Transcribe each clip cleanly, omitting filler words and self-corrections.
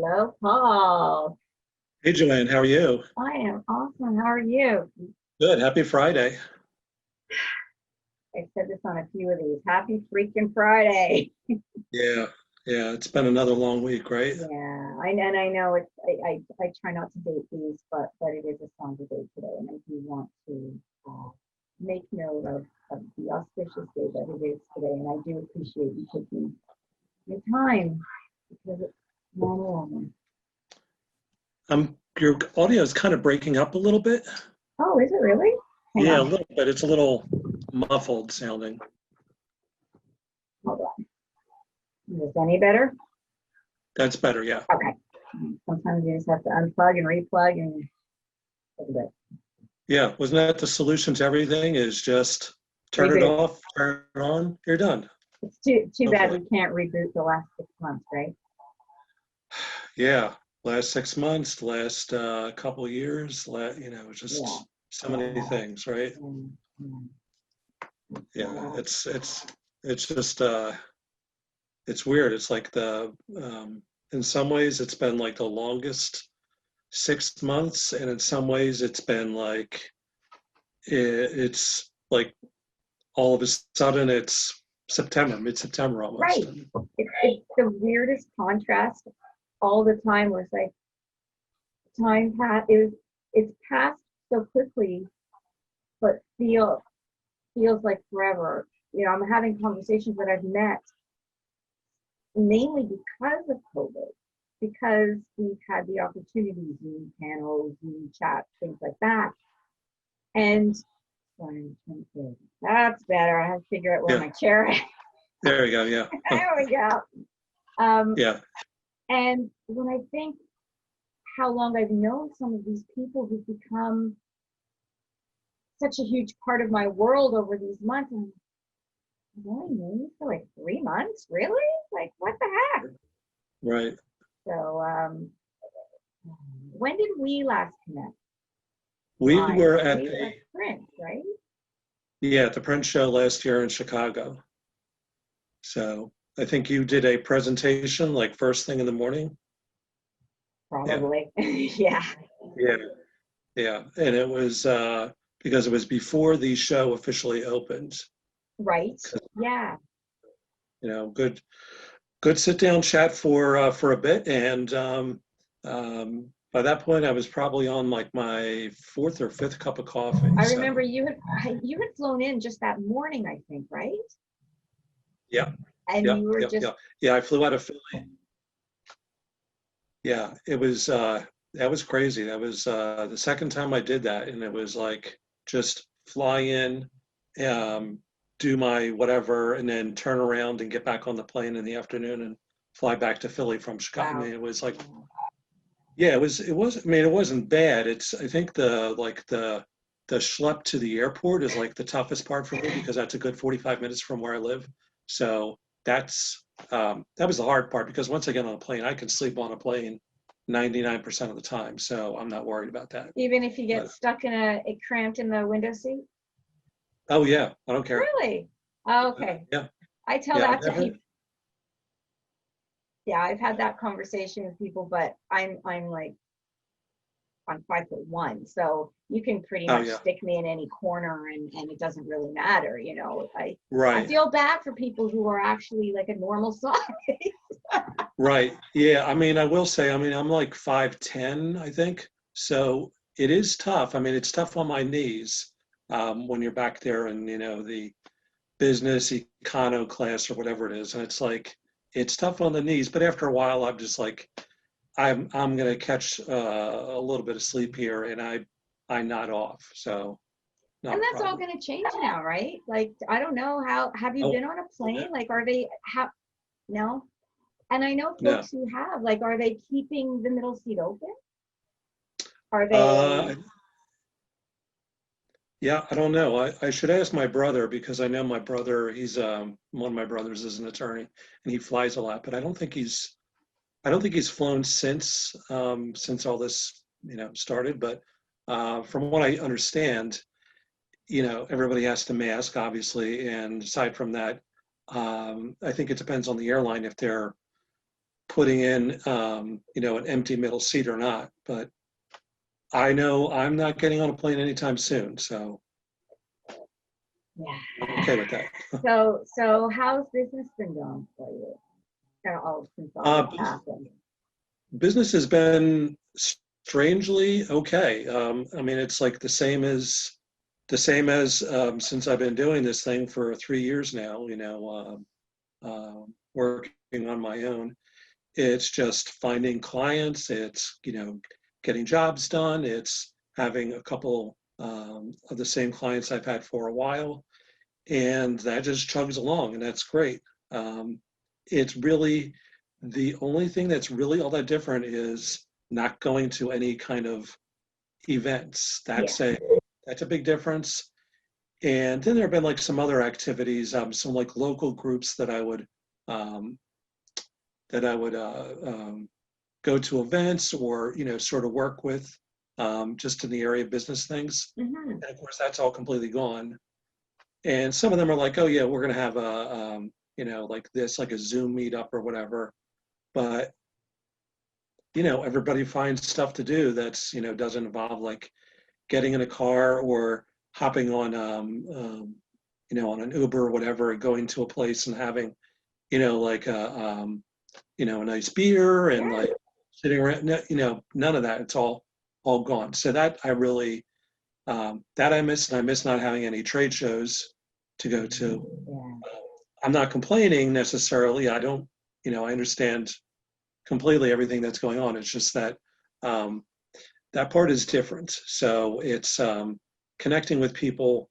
Hello, Paul. Hey Joanne, how are you? I am awesome. How are you? Good. Happy Friday. I said this on a few of these. Happy freaking Friday. Yeah, yeah. It's been another long week, right? Yeah, and I know it's I try not to date these, but it is a song to date today, and I do want to make note of the auspicious day that it is today, and I do appreciate you taking your time because it's 9/11. Your audio is kind of breaking up a little bit. Oh, is it really? Hang Yeah, a on. little bit. It's a little muffled sounding. Hold on. Is this any better? That's better. Yeah. Okay. Sometimes you just have to unplug and replug and Yeah. Wasn't that the solution to everything is just turn it reboot. off, turn it on, you're done. It's too bad Hopefully. we can't reboot the last 6 months, right? Yeah. Last 6 months, last couple of years, Yeah. just so many things, right? Mm, mm. Yeah. Yeah. It's just it's weird. It's like in some ways it's been like the longest 6 months, and in some ways it's been like it's like all of a sudden it's September, mid-September almost. Right. It's the weirdest contrast all the time where it's like time pass it's passed so quickly, but feels like forever. I'm having conversations that I've met mainly because of COVID, because we've had the opportunity, Zoom panels, Zoom chats, things like that. And sorry, that's better. I have to figure out where Yeah, my chair is. there we go. Yeah. There we go. Um, Yeah. and when I think how long I've known some of these people who've become such a huge part of my world over these months, and I've only known you for like 3 months, really? Like, what the heck? Right. So, when did we last connect? We were at We the at Prince, right? yeah, at the Prince show last year in Chicago. So I think you did a presentation like first thing in the morning. Yeah. Probably. Yeah. Yeah. Yeah. And it was because it was before the show officially opened. Right. Yeah. Good sit down chat for a bit, and by that point I was probably on like my fourth or fifth cup of coffee. I remember So you had flown in just that morning, I think, right? yeah, And yeah, you were yeah, just yeah, yeah. I flew out of Philly. Yeah, it was that was crazy. That was the second time I did that, and it was like just fly in, um, do my whatever, and then turn around and get back on the plane in the afternoon and fly back to Philly from Chicago. I wow. mean, it was like yeah, it was, I mean, it wasn't bad. I think the schlep to the airport is like the toughest part for me because that's a good 45 minutes from where I live. So that was the hard part because once I get on a plane, I can sleep on a plane 99% of the time. So I'm not worried about that. Even if you get But stuck in a cramped in the window seat? oh yeah, I don't care. Really? Oh, okay. Yeah, I tell yeah, that to people. Yeah, I've had that conversation with people, but I'm like I'm 5'1", so you can pretty oh much yeah, stick me in any corner and it doesn't really matter. I right. feel bad for people who are actually like a normal size. Right. Yeah. I mean, I will say, I mean, I'm like 5'10", I think. So it is tough. I mean, it's tough on my knees when you're back there and, the business econo class or whatever it is. And it's like, it's tough on the knees. But after a while, I'm just like, I'm going to catch a little bit of sleep here and I nod off. So not And a that's all problem. going to change now, right? Like, I don't know how, have you Oh, been on a yeah. plane? Like, are they, no? And I know No. folks who have, like, are they keeping the middle seat open? Are Uh, they, Yeah, I don't know. I should ask my brother because I know my brother, he's one of my brothers is an attorney and he flies a lot, but I don't think he's flown since all this, started. But from what I understand, everybody has to mask, obviously, and aside from that, I think it depends on the airline if they're putting in, an empty middle seat or not. But I know I'm not getting on a plane anytime soon, so Yeah. I'm okay with that. So how's business been going for you? Kind of all since all this happened. Business has been strangely okay. I mean, it's like the same as since I've been doing this thing for 3 years now. Working on my own. It's just finding clients. It's getting jobs done. It's having a couple of the same clients I've had for a while, and that just chugs along, and that's great. It's really the only thing that's really all that different is not going to any kind of events. That's a big difference. And then there have been like some other activities, some like local groups um, that I would go to events or sort of work with, just in the area of business things. Mm-hmm. And of course, that's all completely gone. And some of them are like, oh yeah, we're going to have like this, like a Zoom meetup or whatever. But everybody finds stuff to do that's doesn't involve like getting in a car or hopping on an Uber or whatever, and going to a place and having like a nice beer and like sitting around. None of that. It's all gone. So that I really that I miss, and I miss not having any trade shows to go to. Yeah. I'm not complaining necessarily. I don't, I understand completely everything that's going on. It's just that that part is different. So it's connecting with people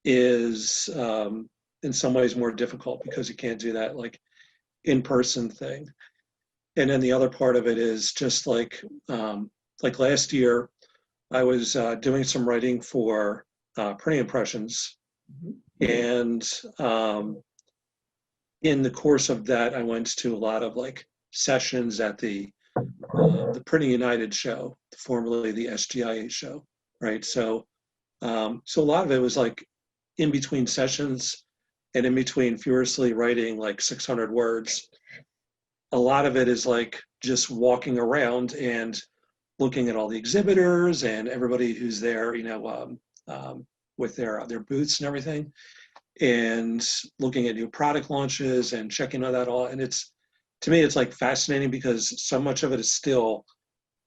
is in some ways more difficult because you can't do that like in-person thing. And then the other part of it is just like last year, I was doing some writing for printing impressions, and in the course of that, I went to a lot of like sessions at the Printing United show, formerly the SGIA show, right? So a lot of it was like in between sessions and in between furiously writing like 600 words. A lot of it is like just walking around and looking at all the exhibitors and everybody who's there, with their booths and everything, and looking at new product launches and checking on that all. And to me, it's like fascinating because so much of it is still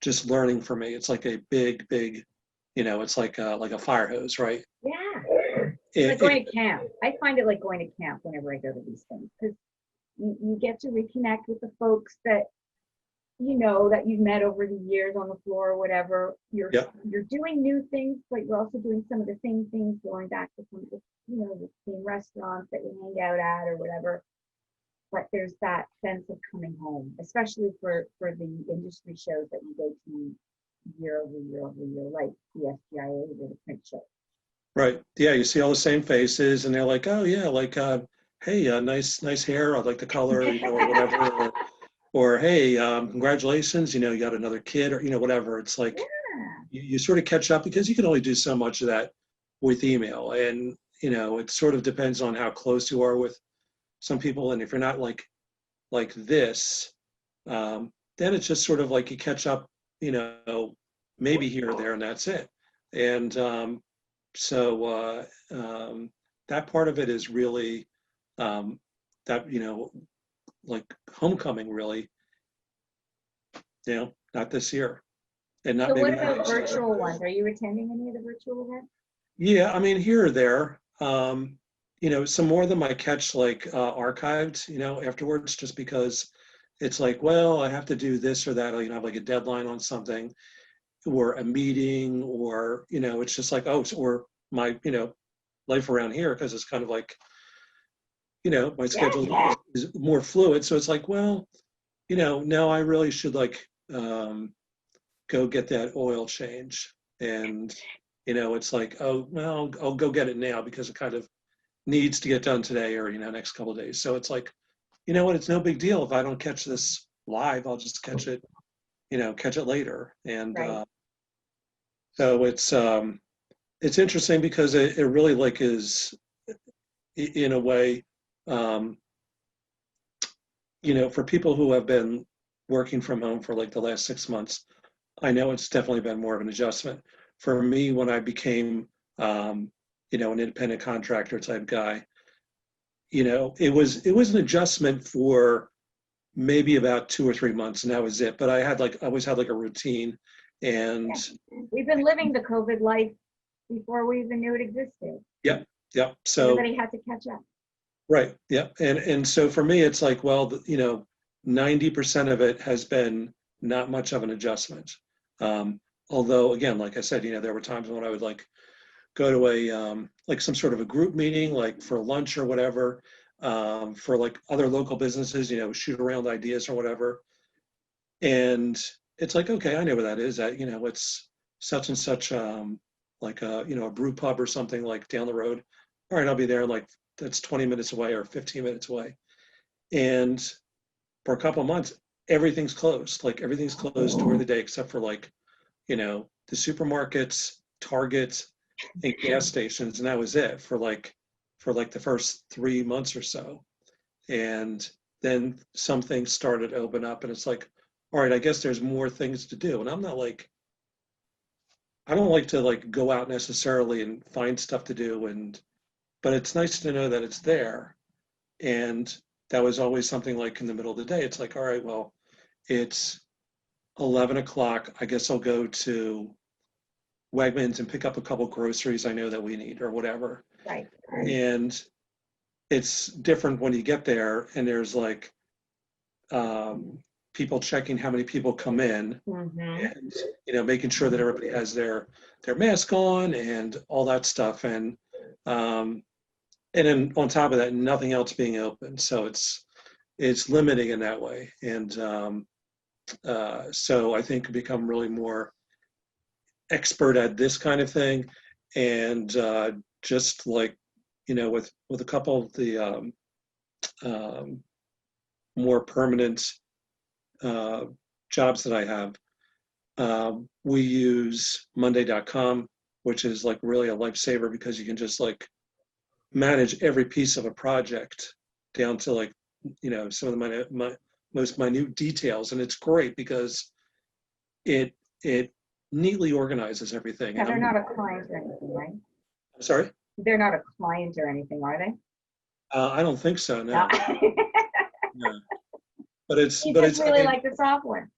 just learning for me. It's like a big, it's like a fire hose, right? Yeah. Like going to camp. I find it like going to camp whenever I go to these things, because you get to reconnect with the folks that that you've met over the years on the floor or whatever. You're doing new things, but you're also doing some of the same things, going back to some of the the same restaurants that you hang out at or whatever. But there's that sense of coming home, especially for the industry shows that you go to year over year over year, like the SGIA or the print show. Right. Yeah, you see all the same faces, and they're like, "Oh yeah, like, hey, nice hair. I like the color, or whatever." Or hey, congratulations, you got another kid, or whatever. It's like you sort of catch up because you can only do so much of that with email, and it sort of depends on how close you are with some people, and if you're not like this, then it's just sort of like you catch up, maybe here or there, and that's it. And so that part of it is really that like homecoming, really, not this year, and not So maybe what not about next year. virtual ones? Are you attending any of the virtual events? Yeah, I mean, here or there. Some more of them I catch like archived, afterwards, just because it's like, well, I have to do this or that, or, I have like a deadline on something or a meeting, or, it's just like, oh, or my, life around here, because it's kind of like, my schedule is more fluid. So it's like, well, now I really should like go get that oil change. And, it's like, oh, well, I'll go get it now because it kind of needs to get done today or, next couple of days. So it's like, you know what, it's no big deal if I don't catch this live. I'll just catch it later. And Right. so it's interesting because it really like is in a way, for people who have been working from home for like the last 6 months, I know it's definitely been more of an adjustment. For me, when I became, an independent contractor type guy, it was an adjustment for maybe about 2 or 3 months, and that was it. But I always had like a routine, and Yeah. We've been living the COVID life before we even knew it existed. yep, yep. So Everybody had to catch up. right, yep. And so for me, it's like, well, 90% of it has been not much of an adjustment. Um, Although, again, like I said, there were times when I would like go to a like some sort of a group meeting, like for lunch or whatever, for like other local businesses, shoot around ideas or whatever. And it's like, okay, I know where that is. It's such and such, like a brew pub or something like down the road. All right, I'll be there. Like that's 20 minutes away or 15 minutes away. And for a couple of months, everything's closed. Like everything's closed during the day except for like, the supermarkets, Targets, and gas stations, and that was it for like the first 3 months or so. And then some things started to open up, and it's like, all right, I guess there's more things to do. And I don't like to like go out necessarily and find stuff to do, but it's nice to know that it's there. And that was always something like in the middle of the day. It's like, all right, well, it's 11 o'clock. I guess I'll go to Wegmans and pick up a couple groceries I know that we need or whatever. Right. And it's different when you get there and there's like people checking how many people come in, and making sure that everybody has their mask on and all that stuff, and then on top of that, nothing else being open, so it's limiting in that way. And so I think become really more expert at this kind of thing. And just like with a couple of the more permanent jobs that I have, we use Monday.com, which is like really a lifesaver because you can just like manage every piece of a project down to like some of the most minute details, and it's great because it neatly organizes everything. Yeah, And they're not a client or anything, right? I'm sorry. They're not a client or anything, are they? I don't think so. No. No. No. But it's You but just it's I really mean, like the software.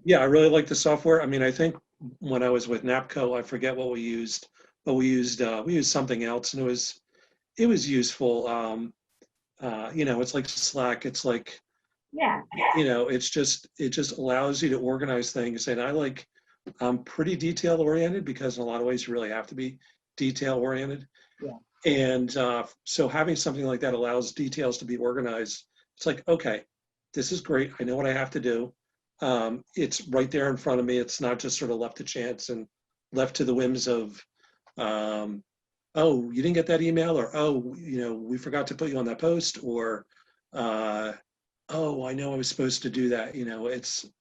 yeah, I really like the software. I mean, I think when I was with NAPCO, I forget what we used, but we used something else, and it was useful. It's like Slack. It's like Yeah. it just allows you to organize things. And I'm pretty detail oriented because in a lot of ways you really have to be detail oriented. Yeah. And so having something like that allows details to be organized. It's like, okay, this is great. I know what I have to do. It's right there in front of me. It's not just sort of left to chance and left to the whims of, oh, you didn't get that email, or oh, we forgot to put you on that post, or oh, I know I was supposed to do that.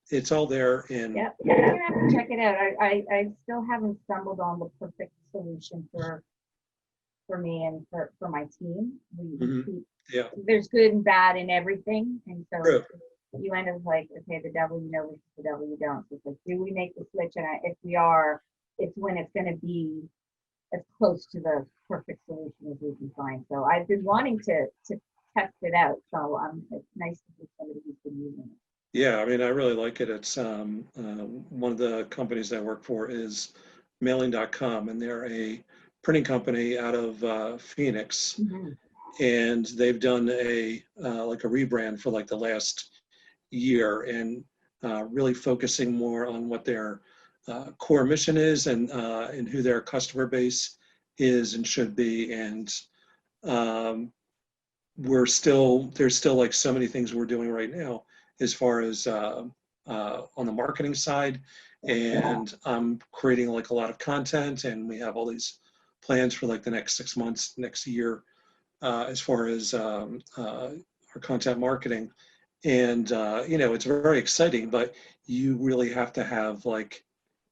It's all there in. Yep. Yeah, you're gonna have to check it out. I still haven't stumbled on the perfect solution for me and for my team. Yeah. There's good and bad in everything, and so True. you end up like, okay, the devil you know, versus the devil you don't. So it's like, do we make the switch? And if we are, it's when it's going to be as close to the perfect solution as we can find. So I've been wanting to test it out. So it's nice to see somebody who's been using it. Yeah, I mean, I really like it. It's one of the companies I work for is mailing.com, and they're a printing company out of Phoenix. And they've done like a rebrand for like the last year, and really focusing more on what their core mission is, and who their customer base is and should be. And there's still like so many things we're doing right now as far as on the marketing side, and I'm creating like a lot of content, and we have all these plans for like the next 6 months, next year, as far as our content marketing. And it's very exciting, but you really have to have like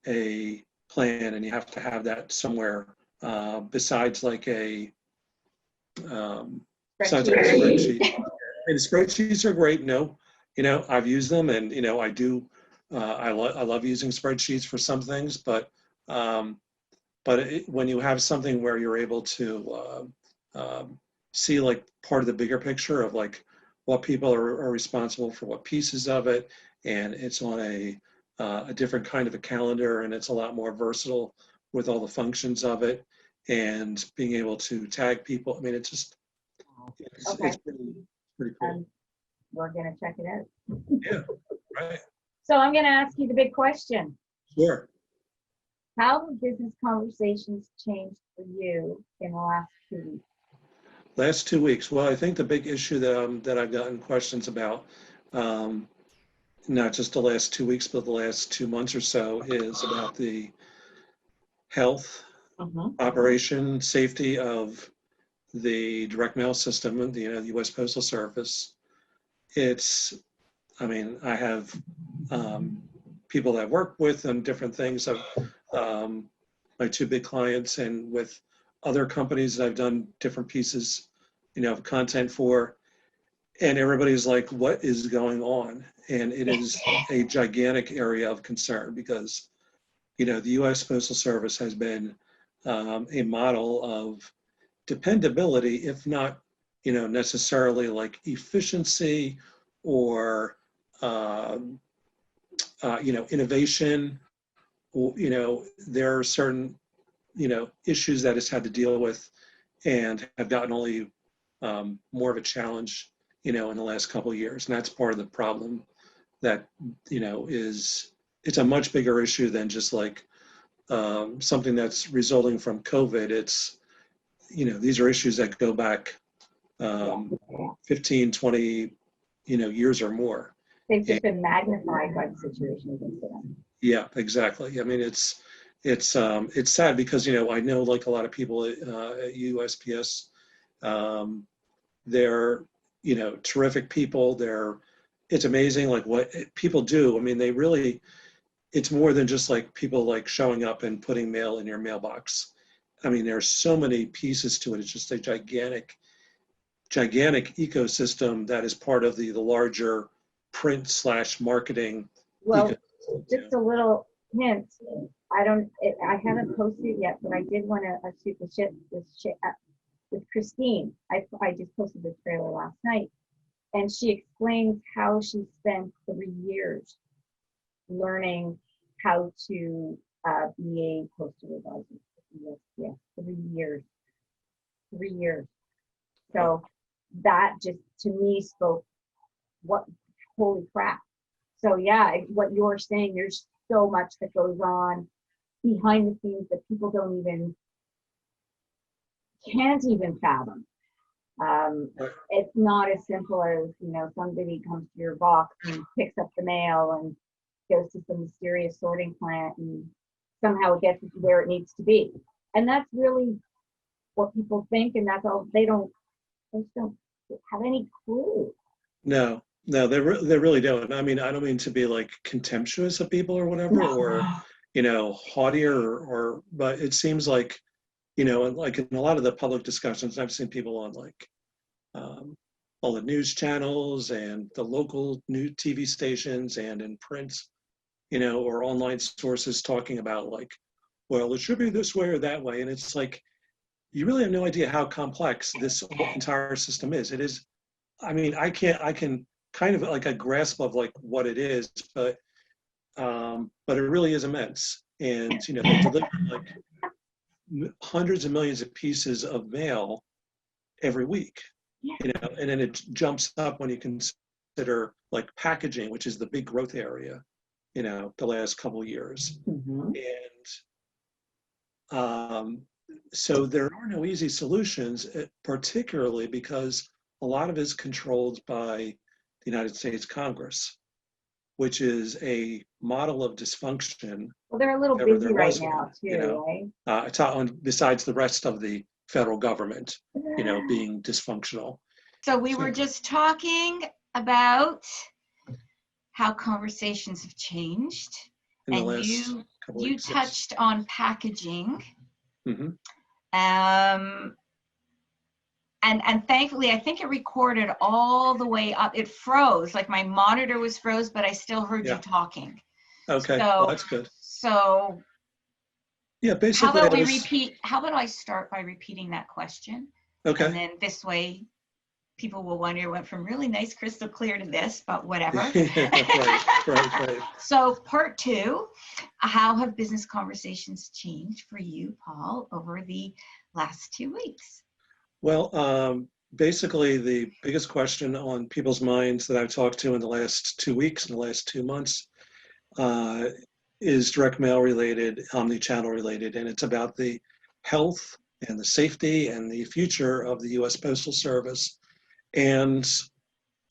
a plan, and you have to have that somewhere besides like a spreadsheet. And spreadsheets are great. No, I've used them, and I do. I love using spreadsheets for some things, um, but when you have something where you're able to see like part of the bigger picture of like what people are responsible for what pieces of it, and it's on a different kind of a calendar, and it's a lot more versatile with all the functions of it, and being able to tag people. I mean, Okay. it's pretty cool. We're gonna check it out. Yeah, right. So I'm gonna ask you the big question. Sure. How have business conversations changed for you in the last 2 weeks? Last 2 weeks. Well, I think the big issue that I've gotten questions about, um, not just the last 2 weeks, but the last 2 months or so, is about the health, operation, safety of the direct mail system, and the U.S. Postal Service. It's, I mean, I have people that I work with and different things. Of my two big clients, and with other companies that I've done different pieces, of content for, and everybody's like, "What is going on?" And it is a gigantic area of concern because, the U.S. Postal Service has been a model of dependability, if not, necessarily like efficiency or, um, innovation. There are certain, issues that it's had to deal with and have gotten only more of a challenge, in the last couple of years. And that's part of the problem that, it's a much bigger issue than just like something that's resulting from COVID. It's, these are issues that go back 15, 20, years or more. They've just been magnified by the situation against them. Yeah, exactly. I mean, it's sad because, I know like a lot of people at USPS, they're, terrific people. It's amazing like what people do. I mean, it's more than just like people like showing up and putting mail in your mailbox. I mean, there's so many pieces to it. It's just a gigantic ecosystem that is part of the larger print/marketing Well, ecosystem. just a little hint. I haven't posted it yet, but I did want to shoot the shit with Christine. I just posted the trailer last night, and she explains how she spent 3 years learning how to be a postal advisor. Yes, 3 years. 3 years. So that just to me spoke holy crap. So yeah, what you're saying, there's so much that goes on behind the scenes that people can't even fathom. It's not as simple as, somebody comes to your box and picks up the mail and goes to some mysterious sorting plant and somehow it gets where it needs to be. And that's really what people think, and that's all. They just don't have any clue. No, they really don't. I mean, I don't mean to be like contemptuous of people or whatever, or haughty but it seems like, like in a lot of the public discussions, I've seen people on like all the news channels and the local new TV stations and in print, or online sources talking about like, well, it should be this way or that way, and it's like you really have no idea how complex this entire system is. It is. I mean, I can kind of like a grasp of like what it is, but it really is immense. And they deliver like hundreds of millions of pieces of mail every week. And then it jumps up when you consider like packaging, which is the big growth area, the last couple of years. And so there are no easy solutions, particularly because a lot of it is controlled by the United States Congress, which is a model of dysfunction. Well, they're a little busy right now too, right? Besides the rest of the federal government, being dysfunctional. So we were just talking about how conversations have changed, and you touched on packaging. Mm-hmm. And thankfully, I think it recorded all the way up. It froze, like my monitor was froze, but I still heard you talking. Okay, So, well, that's good. So yeah, basically. How about I start by repeating that question? Okay. And then this way, people will wonder, it went from really nice, crystal clear to this, but whatever. right. So part 2, how have business conversations changed for you, Paul, over the last 2 weeks? Well, basically the biggest question on people's minds that I've talked to in the last 2 weeks, in the last 2 months, is direct mail related, omni-channel related, and it's about the health and the safety and the future of the U.S. Postal Service. And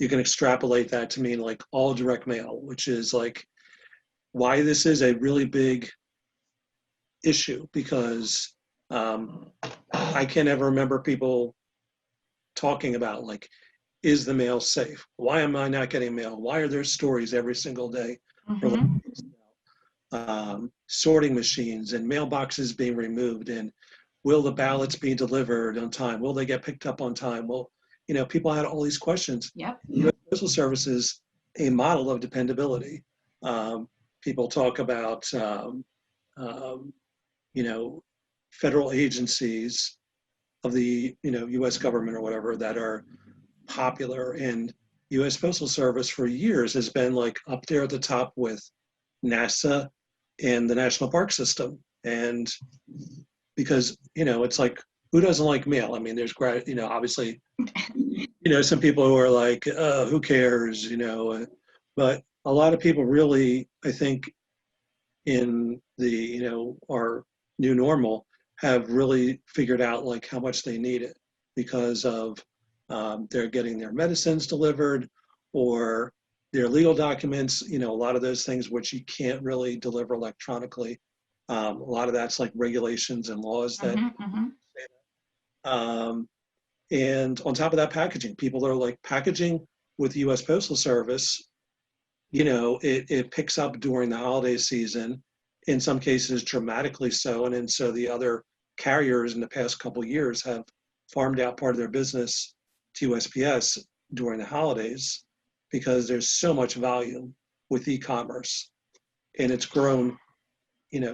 you can extrapolate that to mean like all direct mail, which is like why this is a really big issue, because I can't ever remember people talking about like, is the mail safe? Why am I not getting mail? Why are there stories every single day? Sorting machines and mailboxes being removed, and will the ballots be delivered on time? Will they get picked up on time? Well, people had all these questions. Yep. The U.S. Postal Service is a model of dependability. People talk about, federal agencies of the, U.S. government or whatever that are popular, and U.S. Postal Service for years has been like up there at the top with NASA and the National Park System. And because, it's like, who doesn't like mail? I mean, there's, obviously, some people who are like, who cares, but a lot of people really, I think, in the, our new normal, have really figured out like how much they need it, because of they're getting their medicines delivered, or their legal documents, a lot of those things which you can't really deliver electronically. A lot of that's like regulations and laws that and on top of that, packaging. People are like, packaging with the U.S. Postal Service, it picks up during the holiday season, in some cases dramatically so. And then so the other carriers in the past couple of years have farmed out part of their business to USPS during the holidays, because there's so much volume with e-commerce, and it's grown,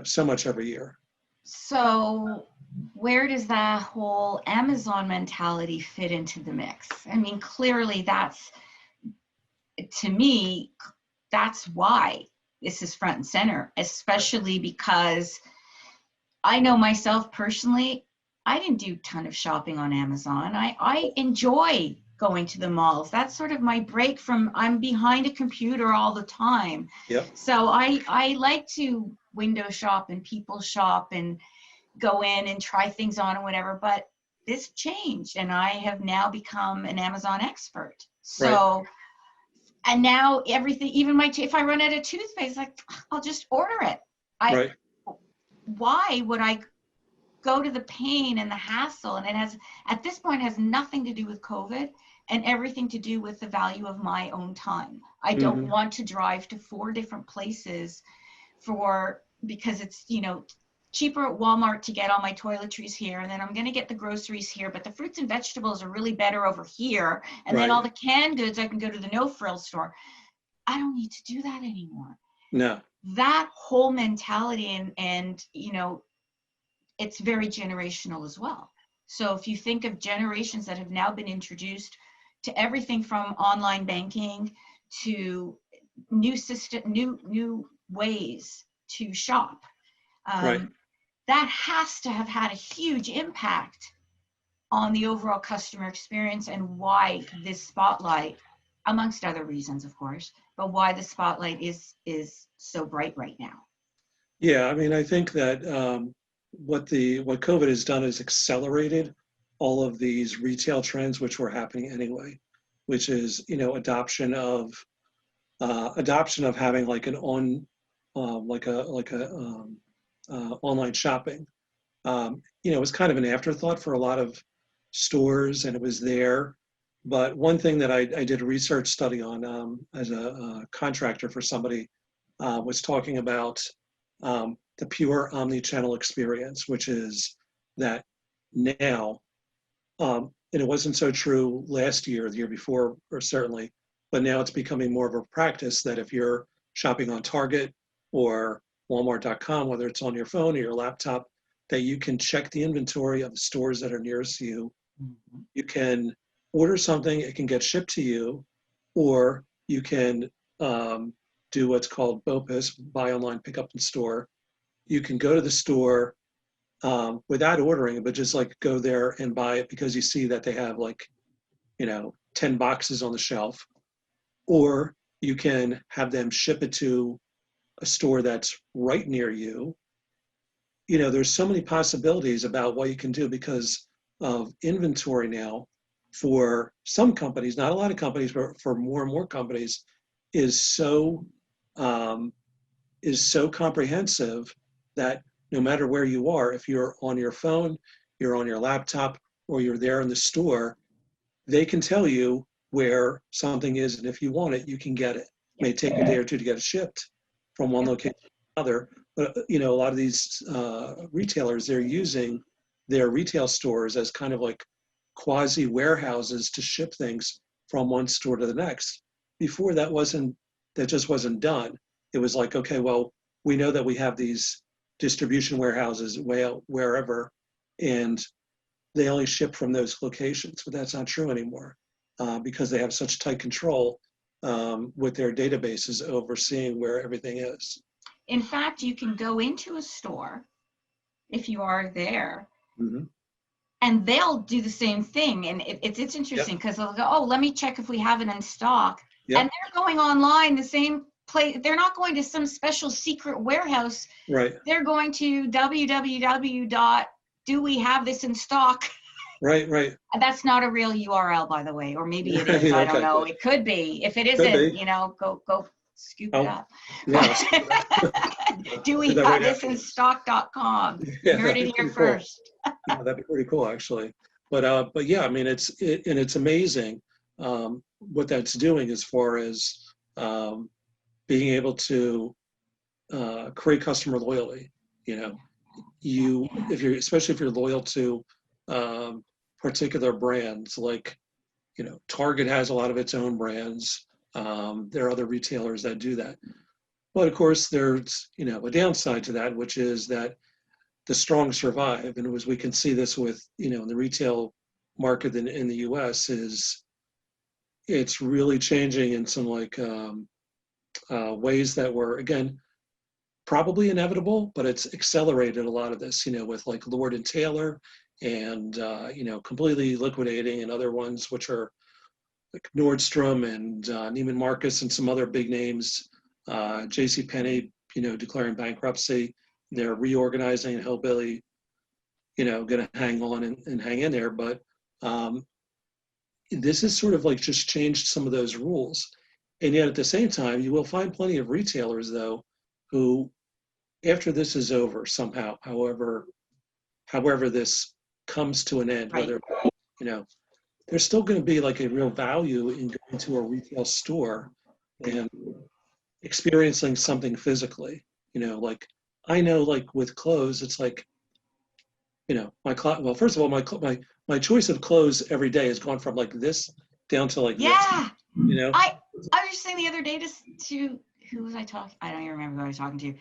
so much every year. So where does that whole Amazon mentality fit into the mix? I mean, clearly to me, that's why this is front and center, especially because I know myself personally, I didn't do a ton of shopping on Amazon. I enjoy going to the malls. That's sort of my break from, I'm behind a computer all the time. Yep. So I like to window shop and people shop and go in and try things on and whatever, but this changed and I have now become an Amazon expert. So, right. And now everything, even if I run out of toothpaste, like, I'll just order it. Right. Why would I go to the pain and the hassle? And it has, at this point, has nothing to do with COVID and everything to do with the value of my own time. I don't want to drive to 4 different places because it's, cheaper at Walmart to get all my toiletries here, and then I'm going to get the groceries here, but the fruits and vegetables are really better over here, and then all the canned goods I can go to the no-frills store. I don't need to do that anymore. No. That whole mentality and it's very generational as well. So if you think of generations that have now been introduced to everything from online banking to new ways to shop, right. That has to have had a huge impact on the overall customer experience, and why this spotlight, amongst other reasons, of course, but why the spotlight is so bright right now. Yeah, I mean, I think that what COVID has done is accelerated all of these retail trends which were happening anyway, which is adoption of having like an online shopping. It was kind of an afterthought for a lot of stores, and it was there. But one thing that I did a research study on as a contractor for somebody was talking about the pure omni-channel experience, which is that now and it wasn't so true last year, the year before, or certainly, but now it's becoming more of a practice that if you're shopping on Target or Walmart.com, whether it's on your phone or your laptop, that you can check the inventory of the stores that are nearest to you. You can order something, it can get shipped to you, or you can do what's called BOPIS, buy online, pick up in store. You can go to the store without ordering, but just like go there and buy it because you see that they have like, 10 boxes on the shelf. Or you can have them ship it to a store that's right near you. There's so many possibilities about what you can do because of inventory now for some companies, not a lot of companies, but for more and more companies, is so comprehensive that no matter where you are, if you're on your phone, you're on your laptop, or you're there in the store, they can tell you where something is, and if you want it, you can get it. It may take a day or two to get it shipped from one location to another, but a lot of these retailers, they're using their retail stores as kind of like quasi warehouses to ship things from one store to the next. Before that just wasn't done. It was like, okay, well, we know that we have these distribution warehouses way out wherever, and they only ship from those locations, but that's not true anymore because they have such tight control with their databases overseeing where everything is. In fact, you can go into a store if you are there, and they'll do the same thing. And it's interesting because they'll go, oh, let me check if we have it in stock. And they're going online the same place. They're not going to some special secret warehouse. Right. They're going to do we have this in stock? Right. That's not a real URL, by the way, or maybe it is. I don't know. It could be. If it isn't, go scoop it up. Yeah. Do we have this in stock.com? You heard it here first. Yeah, that'd be pretty cool, actually. But yeah, I mean, it's amazing what that's doing as far as being able to create customer loyalty. Especially if you're loyal to particular brands, like Target has a lot of its own brands. There are other retailers that do that, but of course there's a downside to that, which is that the strong survive. And as we can see this with in the retail market in the U.S. it's really changing in some ways that were, again, probably inevitable, but it's accelerated a lot of this, with like Lord & Taylor and, completely liquidating, and other ones which are like Nordstrom and Neiman Marcus and some other big names, JCPenney, declaring bankruptcy. They're reorganizing, and Hillbilly, going to hang on and hang in there. But this is sort of like just changed some of those rules. And yet at the same time, you will find plenty of retailers, though, who, after this is over somehow, however this comes to an end, whether, there's still going to be like a real value in going to a retail store and experiencing something physically. Like I know, like with clothes, it's like, well, first of all, my choice of clothes every day has gone from like this down to like this. I was just saying the other day to who was I talking? I don't even remember who I was talking to.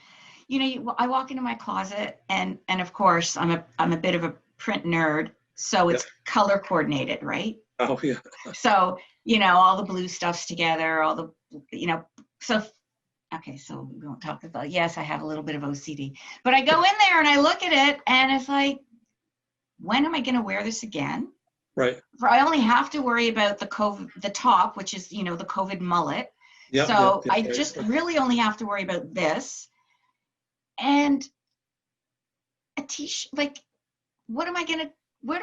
I walk into my closet, and of course I'm a bit of a print nerd, so it's color coordinated, right? Oh yeah. So all the blue stuff's together, all the so. Okay, so we won't talk about. Yes, I have a little bit of OCD, but I go in there and I look at it, and it's like, when am I going to wear this again? Right. I only have to worry about the top, which is the COVID mullet. I just really only have to worry about this. And a t-shirt, like, what am I gonna wear?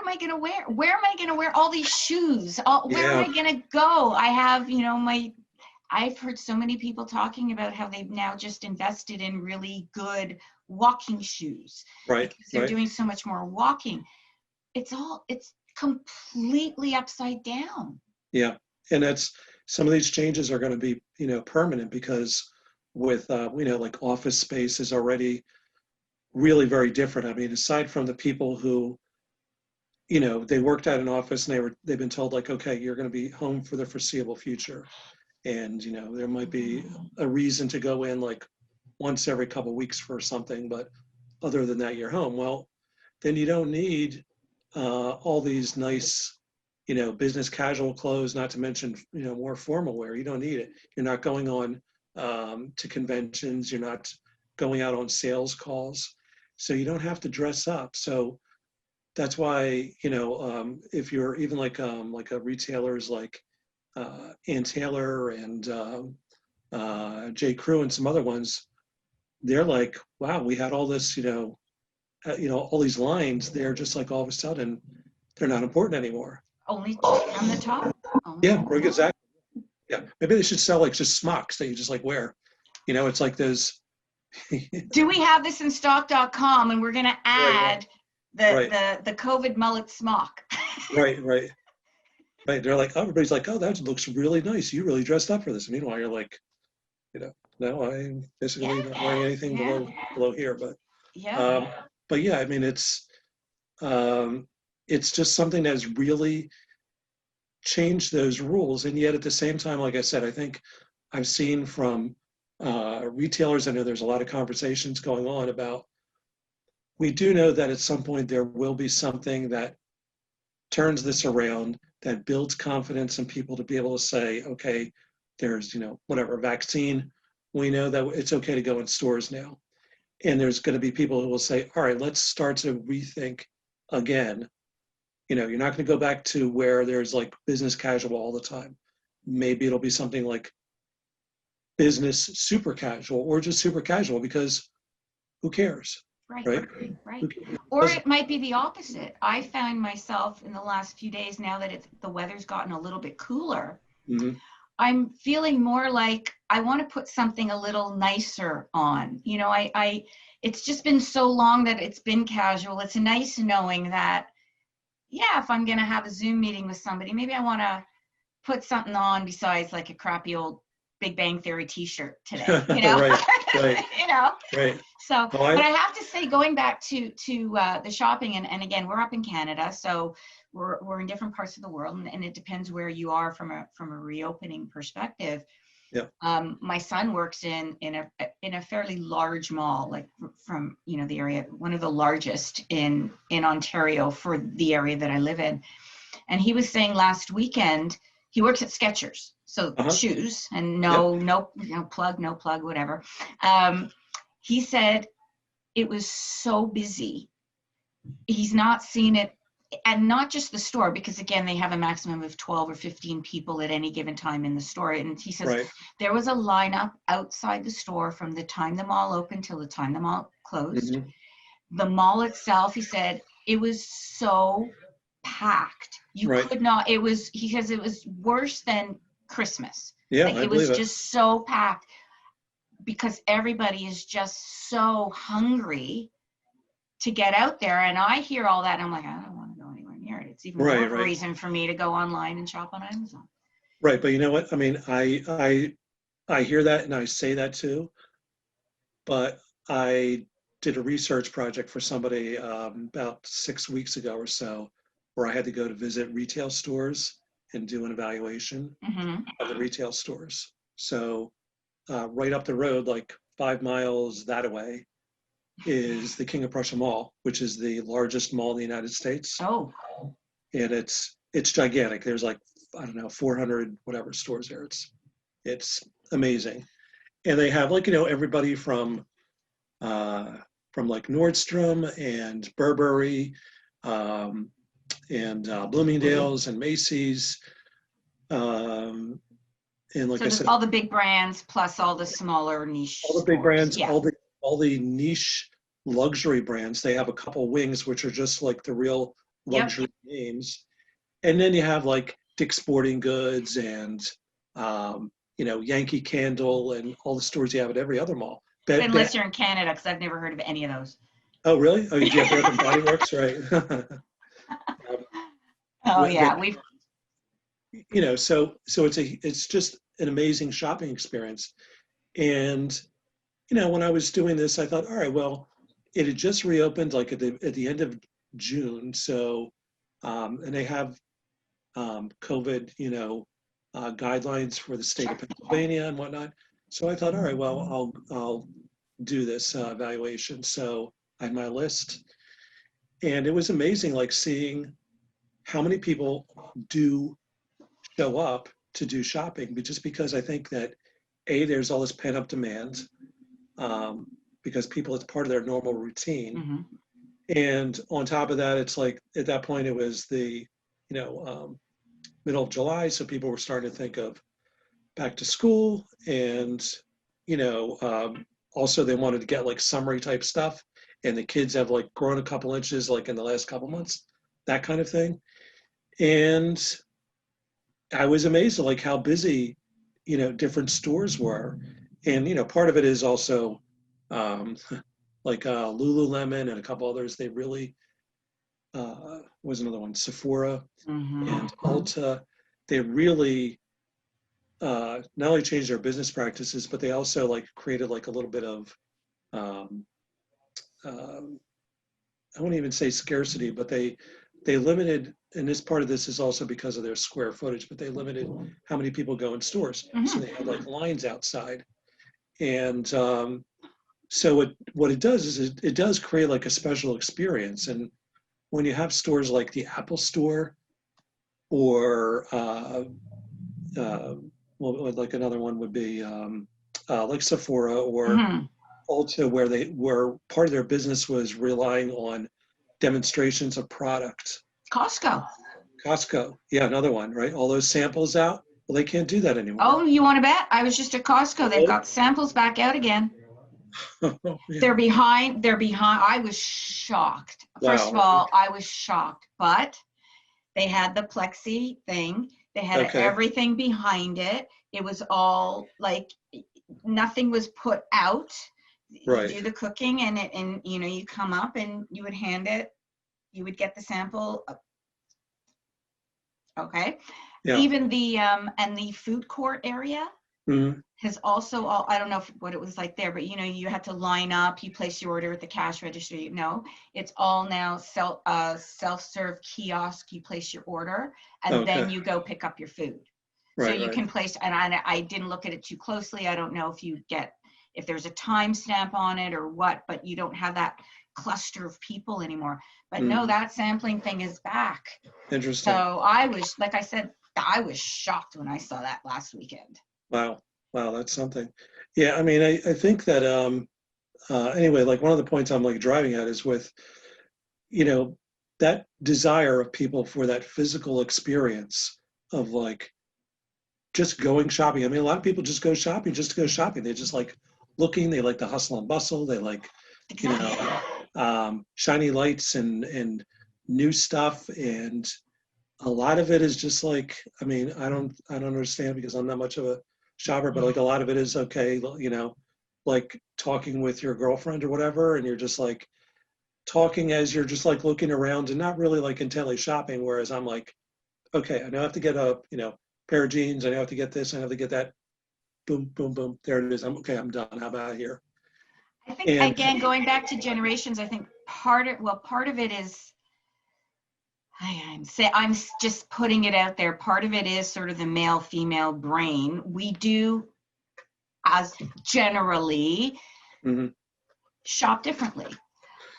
Where am I gonna wear all these shoes? Where am I gonna go? I have, I've heard so many people talking about how they've now just invested in really good walking shoes. Right. Because they're doing so much more walking. It's completely upside down. Yeah. And that's, some of these changes are going to be, permanent, because with, like office space is already really very different. I mean, aside from the people who, they worked at an office and they've been told like, okay, you're going to be home for the foreseeable future. And, there might be a reason to go in like once every couple of weeks for something, but other than that, you're home. Well, then you don't need all these nice, business casual clothes, not to mention, more formal wear. You don't need it. You're not going on to conventions. You're not going out on sales calls. So you don't have to dress up. So that's why, if you're even like a retailers like Ann Taylor and J. Crew and some other ones, they're like, wow, we had all this, all these lines. They're just like all of a sudden, they're not important anymore. Only on the top. Yeah, exactly. Yeah, maybe they should sell like just smocks that you just like wear. It's like those. Do we have this in stock.com? And we're going to add the COVID mullet smock. Right. They're like, everybody's like, oh, that looks really nice. You really dressed up for this. Meanwhile, you're like, no, I'm basically not wearing anything below here. But yeah, I mean, it's just something that's really changed those rules. And yet at the same time, like I said, I think I've seen from retailers, I know there's a lot of conversations going on about, we do know that at some point there will be something that turns this around, that builds confidence in people to be able to say, okay, there's, whatever, vaccine. We know that it's okay to go in stores now. And there's going to be people who will say, all right, let's start to rethink again. You're not going to go back to where there's like business casual all the time. Maybe it'll be something like business super casual or just super casual, because who cares? Right. Or it might be the opposite. I found myself in the last few days, now that the weather's gotten a little bit cooler, I'm feeling more like I want to put something a little nicer on. It's just been so long that it's been casual. It's nice knowing that, if I'm going to have a Zoom meeting with somebody, maybe I want to put something on besides like a crappy old Big Bang Theory t-shirt today, right. Right. So, but I have to say, going back to the shopping, and again, we're up in Canada, so we're in different parts of the world, and it depends where you are from a reopening perspective. Yeah. My son works in a fairly large mall, like from the area, one of the largest in Ontario for the area that I live in, and he was saying last weekend he works at Skechers, so shoes, and no plug, whatever. He said it was so busy. He's not seen it, and not just the store, because again, they have a maximum of 12 or 15 people at any given time in the store. And he says there was a lineup outside the store from the time the mall opened till the time the mall closed. The mall itself, he said, it was so packed. You could not, he says it was worse than Christmas. Yeah, like, it was just so packed, because everybody is just so hungry to get out there. And I hear all that and I'm like, I don't want to go anywhere near it. It's even more of a reason for me to go online and shop on Amazon. Right. But you know what? I mean, I hear that and I say that too, but I did a research project for somebody about 6 weeks ago or so, where I had to go to visit retail stores and do an evaluation of the retail stores. So right up the road, like 5 miles that way, is the King of Prussia Mall, which is the largest mall in the United States. Oh. And it's gigantic. There's like, I don't know, 400 whatever stores there. It's amazing. And they have like, everybody from like Nordstrom and Burberry and Bloomingdale's and Macy's. And like so I said, all the big brands plus all the smaller niche all the big brands, yeah. all the niche luxury brands. They have a couple wings which are just like the real luxury names, and then you have like Dick's Sporting Goods and Yankee Candle and all the stores you have at every other mall. Unless you're in Canada, because I've never heard of any of those. Oh really? Oh, you have Bath and Body Works, right? We've. So it's just an amazing shopping experience. And when I was doing this, I thought, all right, well, it had just reopened like at the end of June, so and they have COVID, guidelines for the state of Pennsylvania and whatnot. So I thought, all right, well, I'll do this evaluation. So I had my list, and it was amazing, like seeing how many people do show up to do shopping, but just because I think that there's all this pent up demand, because people, it's part of their normal routine. Mhm. And on top of that, it's like at that point it was the, middle of July, so people were starting to think of back to school, and also they wanted to get like summery type stuff, and the kids have like grown a couple inches like in the last couple months, that kind of thing. And I was amazed at like how busy, different stores were. And part of it is also like Lululemon and a couple others. They really was another one, Sephora and Ulta. They really not only changed their business practices, but they also like created like a little bit of I wouldn't even say scarcity, but they limited, and this part of this is also because of their square footage, but they limited how many people go in stores. So they had like lines outside. And so what it does is it does create like a special experience. And when you have stores like the Apple Store, or well, like another one would be like Sephora or Ulta, where part of their business was relying on demonstrations of product. Costco, yeah, another one, right? All those samples out. Well, they can't do that anymore. Oh, you want to bet? I was just at Costco. They've got samples back out again. Yeah. They're behind. I was shocked. First of all, I was shocked, but they had the plexi thing. They had everything behind it. It was all like nothing was put out. Right. You do the cooking, and you come up and you would hand it. You would get the sample. Okay. Yeah. Even the and the food court area has also I don't know what it was like there, but you had to line up. You place your order at the cash register. It's all now self-serve kiosk. You place your order, and then you go pick up your food. Right, so you can place. And I didn't look at it too closely. I don't know if there's a timestamp on it or what, but you don't have that cluster of people anymore. But no, that sampling thing is back. Interesting. So I was, like I said, I was shocked when I saw that last weekend. Wow, that's something. Yeah, I mean, I think that anyway, like one of the points I'm like driving at is with, that desire of people for that physical experience of like just going shopping. I mean, a lot of people just go shopping just to go shopping. They just like looking. They like the hustle and bustle. They like, shiny lights and new stuff. And a lot of it is just like, I mean, I don't understand because I'm not much of a shopper, but like a lot of it is like talking with your girlfriend or whatever, and you're just like talking as you're just like looking around and not really like intently shopping. Whereas I'm like, okay, I know I have to get a pair of jeans. I know I have to get this. I have to get that. Boom, boom, boom. There it is. I'm done. How about here? I think again, going back to generations, I think part of it is, I'm just putting it out there. Part of it is sort of the male-female brain. We do, as generally, shop differently.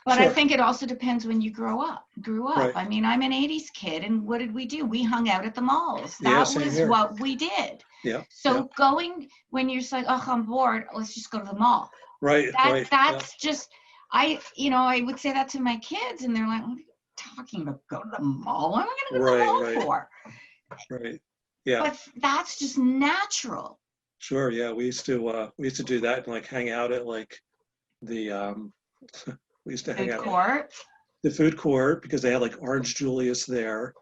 But I think it also depends when you grew up. Right. I mean, I'm an 80s kid, and what did we do? We hung out at the malls. That was what we did. Yeah. So going, when you're just like, oh, I'm bored, let's just go to the mall. Right. That's just, I would say that to my kids, and they're like, what are you talking about? Go to the mall? What am I going to go to the mall for? Right. Yeah. But that's just natural. Sure. Yeah. We used to do that and like hang out at like the we used to hang out at the food court because they had like Orange Julius there,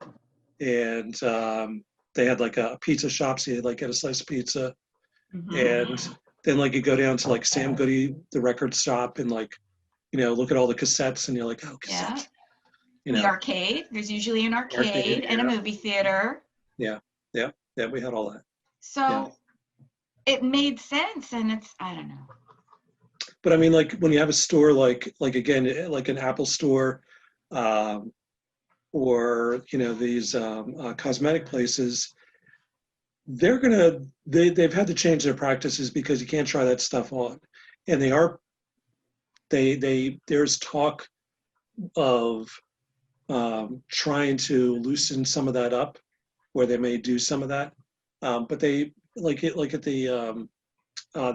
and they had like a pizza shop, so you'd like get a slice of pizza, and then like you go down to like Sam Goody, the record shop, and like look at all the cassettes, and you're like, oh, cassettes. The arcade. There's usually an arcade and a movie theater. Yeah. We had all that. So it made sense, and it's, I don't know. But I mean, like when you have a store like again, like an Apple store, or, you know, these cosmetic places, they've had to change their practices because you can't try that stuff on. And there's talk of trying to loosen some of that up, where they may do some of that. But they like at the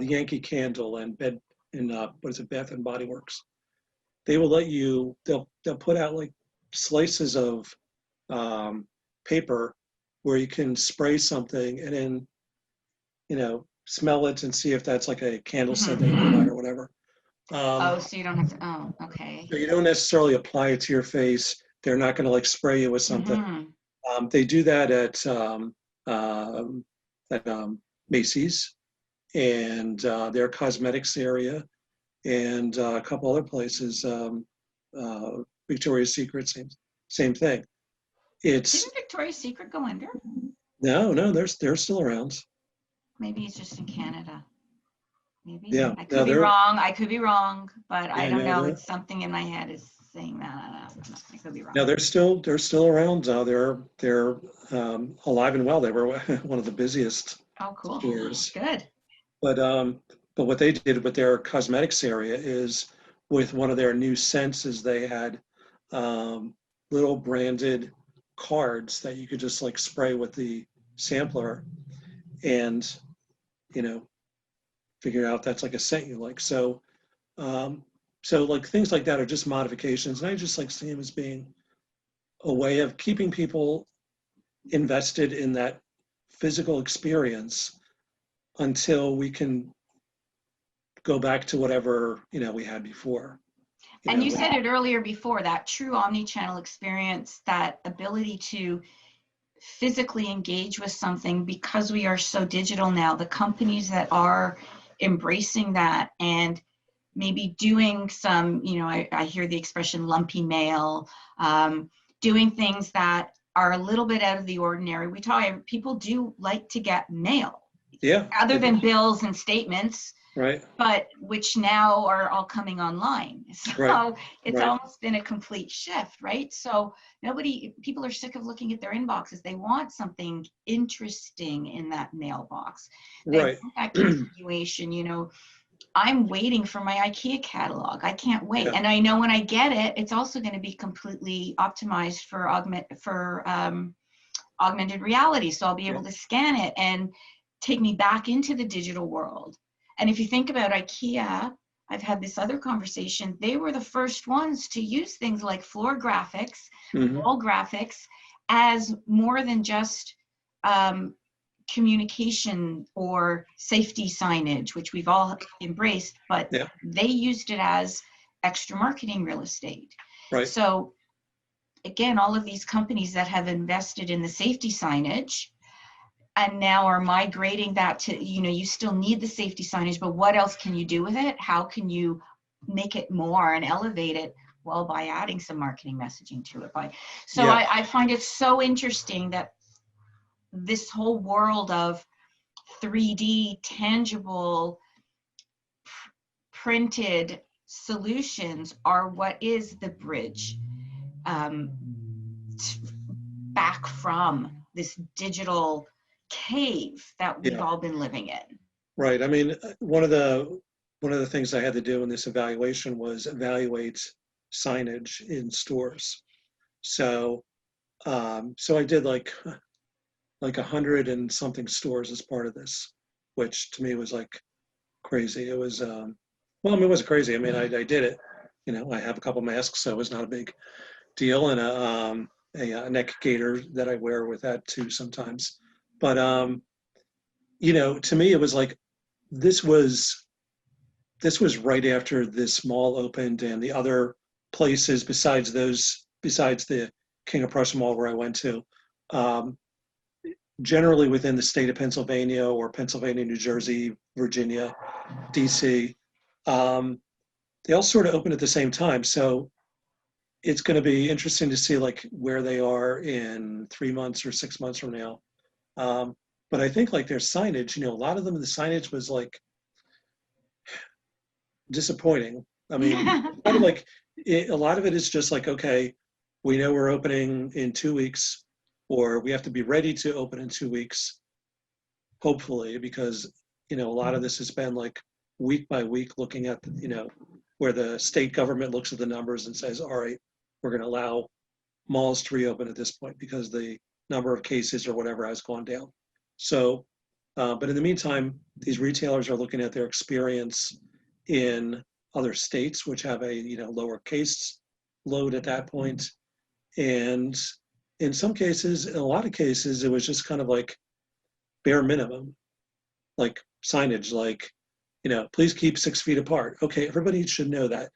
Yankee Candle and bed in what is it, Bath and Body Works. They will let you. They'll put out like slices of paper where you can spray something and then, you know, smell it and see if that's like a candle scent that you put out or whatever. Oh, so you don't have to, oh, okay. So you don't necessarily apply it to your face. They're not going to like spray you with something. They do that at Macy's and their cosmetics area, and a couple other places. Victoria's Secret, same thing. It's Didn't Victoria's Secret go under? no, they're still around. Maybe it's just in Canada. Maybe. Yeah, I could be wrong. I could be wrong, but I don't know. they're- It's something in my head is saying that. I could be wrong. No, they're still around. They're alive and well. They were one of the busiest Oh, cool. stores. Good. But what they did with their cosmetics area is, with one of their new scents, is they had little branded cards that you could just like spray with the sampler, and, you know, figure out that's like a scent you like. So like things like that are just modifications, and I just like see them as being a way of keeping people invested in that physical experience until we can go back to whatever, you know, we had before. And you know, said it earlier before, that true omni-channel experience, that ability to physically engage with something, because we are so digital now, the companies that are embracing that and maybe doing some, you know, I hear the expression lumpy mail, doing things that are a little bit out of the ordinary. People do like to get mail. Yeah. Other than bills and statements. Right. But which now are all coming online. So right. It's right. almost been a complete shift, right? So people are sick of looking at their inboxes. They want something interesting in that mailbox. They Right. want that continuation, you know. I'm waiting for my IKEA catalog. I can't wait. Yeah. And I know when I get it, it's also going to be completely optimized for augmented reality. So I'll be able to scan it and take me back into the digital world. And if you think about IKEA, I've had this other conversation. They were the first ones to use things like floor graphics, wall graphics, as more than just communication or safety signage, which we've all embraced, but they used it as extra marketing real estate. Right. So again, all of these companies that have invested in the safety signage and now are migrating that to, you know, you still need the safety signage, but what else can you do with it? How can you make it more and elevate it? Well, by adding some marketing messaging to it. I find it so interesting that this whole world of 3D, tangible, printed solutions are what is the bridge back from this digital cave that we've all been living in. Right. I mean, one of the things I had to do in this evaluation was evaluate signage in stores. So I did like 100 and something stores as part of this, which to me was like crazy. It was well, I mean, it wasn't crazy. I mean, I did it. You know, I have a couple masks, so it was not a big deal, and a neck gaiter that I wear with that too sometimes. But you know, to me, it was like this was right after this mall opened, and the other places besides the King of Prussia Mall where I went to, generally within the state of Pennsylvania or Pennsylvania, New Jersey, Virginia, DC, they all sort of open at the same time. So it's going to be interesting to see like where they are in 3 months or 6 months from now. But I think like their signage, you know, a lot of them, the signage was like disappointing. I mean, kind of like a lot of it is just like, okay, we know we're opening in 2 weeks, or we have to be ready to open in 2 weeks, hopefully, because, a lot of this has been like week by week looking at, where the state government looks at the numbers and says, all right, we're going to allow malls to reopen at this point because the number of cases or whatever has gone down. So, but in the meantime, these retailers are looking at their experience in other states, which have a, lower case load at that point. And in some cases, in a lot of cases, it was just kind of like bare minimum, like signage, like, please keep 6 feet apart. Okay, everybody should know that.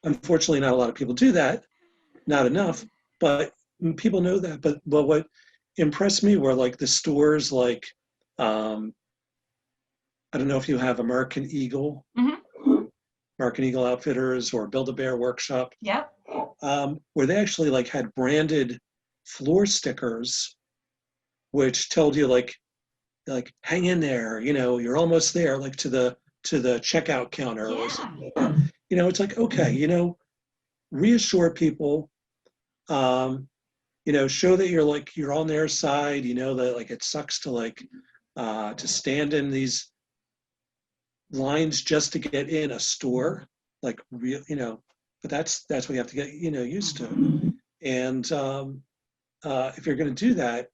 Unfortunately, not a lot of people do that, not enough, but people know that. But what impressed me were like the stores, like, I don't know if you have American Eagle, American Eagle Outfitters or Build-A-Bear Workshop, Yep. where they actually like had branded floor stickers, which told you like hang in there, you're almost there, like to the checkout counter or something. It's like, okay, reassure people, show that you're on their side, that like it sucks to like to stand in these lines just to get in a store, like real, but that's what you have to get, used to. And if you're going to do that,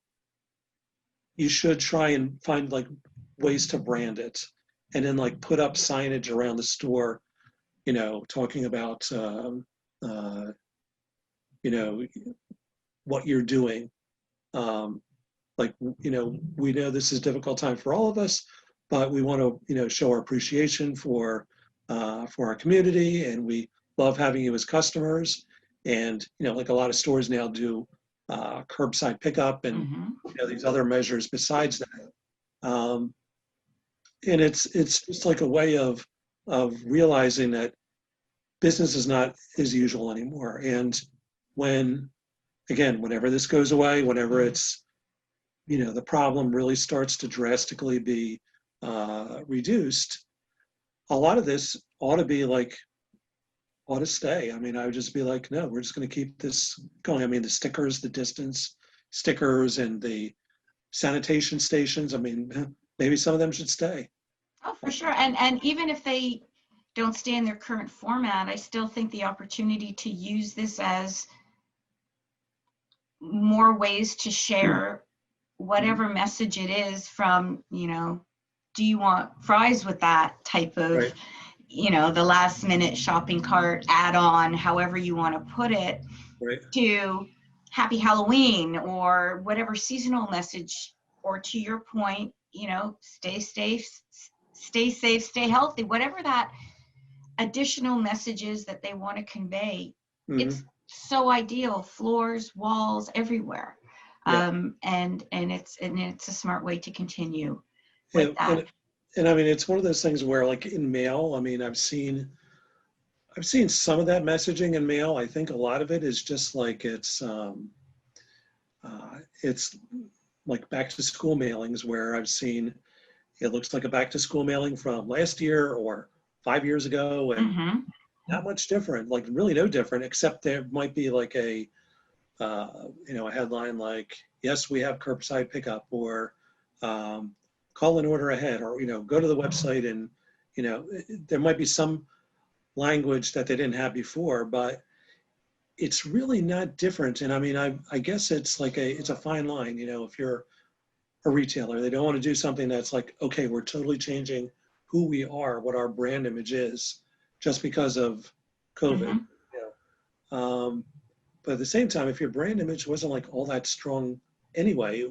you should try and find like ways to brand it, and then like put up signage around the store, talking about, what you're doing. Like, we know this is a difficult time for all of us, but we want to, show our appreciation for our community, and we love having you as customers. And, like a lot of stores now do curbside pickup and, these other measures besides that. And it's just like a way of realizing that business is not as usual anymore. And whenever this goes away, whenever it's, the problem really starts to drastically be reduced, a lot of this ought to stay. I mean, I would just be like, no, we're just going to keep this going. I mean, the stickers, the distance stickers, and the sanitation stations, I mean, maybe some of them should stay. Oh, for sure. And even if they don't stay in their current format, I still think the opportunity to use this as more ways to share whatever message it is from, do you want fries with that type of, Right. The last minute shopping cart add-on, however you want to put it, Right. to Happy Halloween or whatever seasonal message, or to your point, stay safe, stay healthy, whatever that additional messages that they want to convey. It's so ideal, floors, walls, everywhere. Yeah. And it's a smart way to continue with that. And I mean, it's one of those things where, like in mail, I mean, I've seen some of that messaging in mail. I think a lot of it is just like it's like back to school mailings, where I've seen it looks like a back to school mailing from last year or 5 years ago, and not much different, like really no different, except there might be like a headline like, yes, we have curbside pickup, or call an order ahead, or, go to the website, and, there might be some language that they didn't have before, but it's really not different. And I mean, I guess it's like it's a fine line, if you're a retailer, they don't want to do something that's like, okay, we're totally changing who we are, what our brand image is, just because of COVID. But at the same time, if your brand image wasn't like all that strong anyway,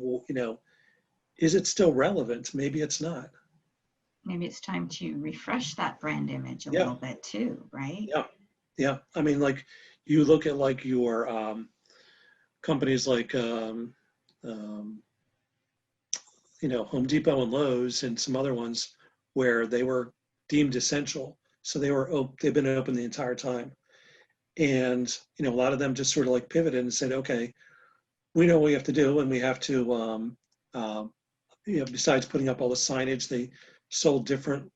is it still relevant? Maybe it's not. Maybe it's time to refresh that brand image a little bit too, right? Yeah. I mean, like you look at like your companies like Home Depot and Lowe's and some other ones where they were deemed essential, so they've been open the entire time. And a lot of them just sort of like pivoted and said, okay, we know what we have to do, and we have to besides putting up all the signage, they sold different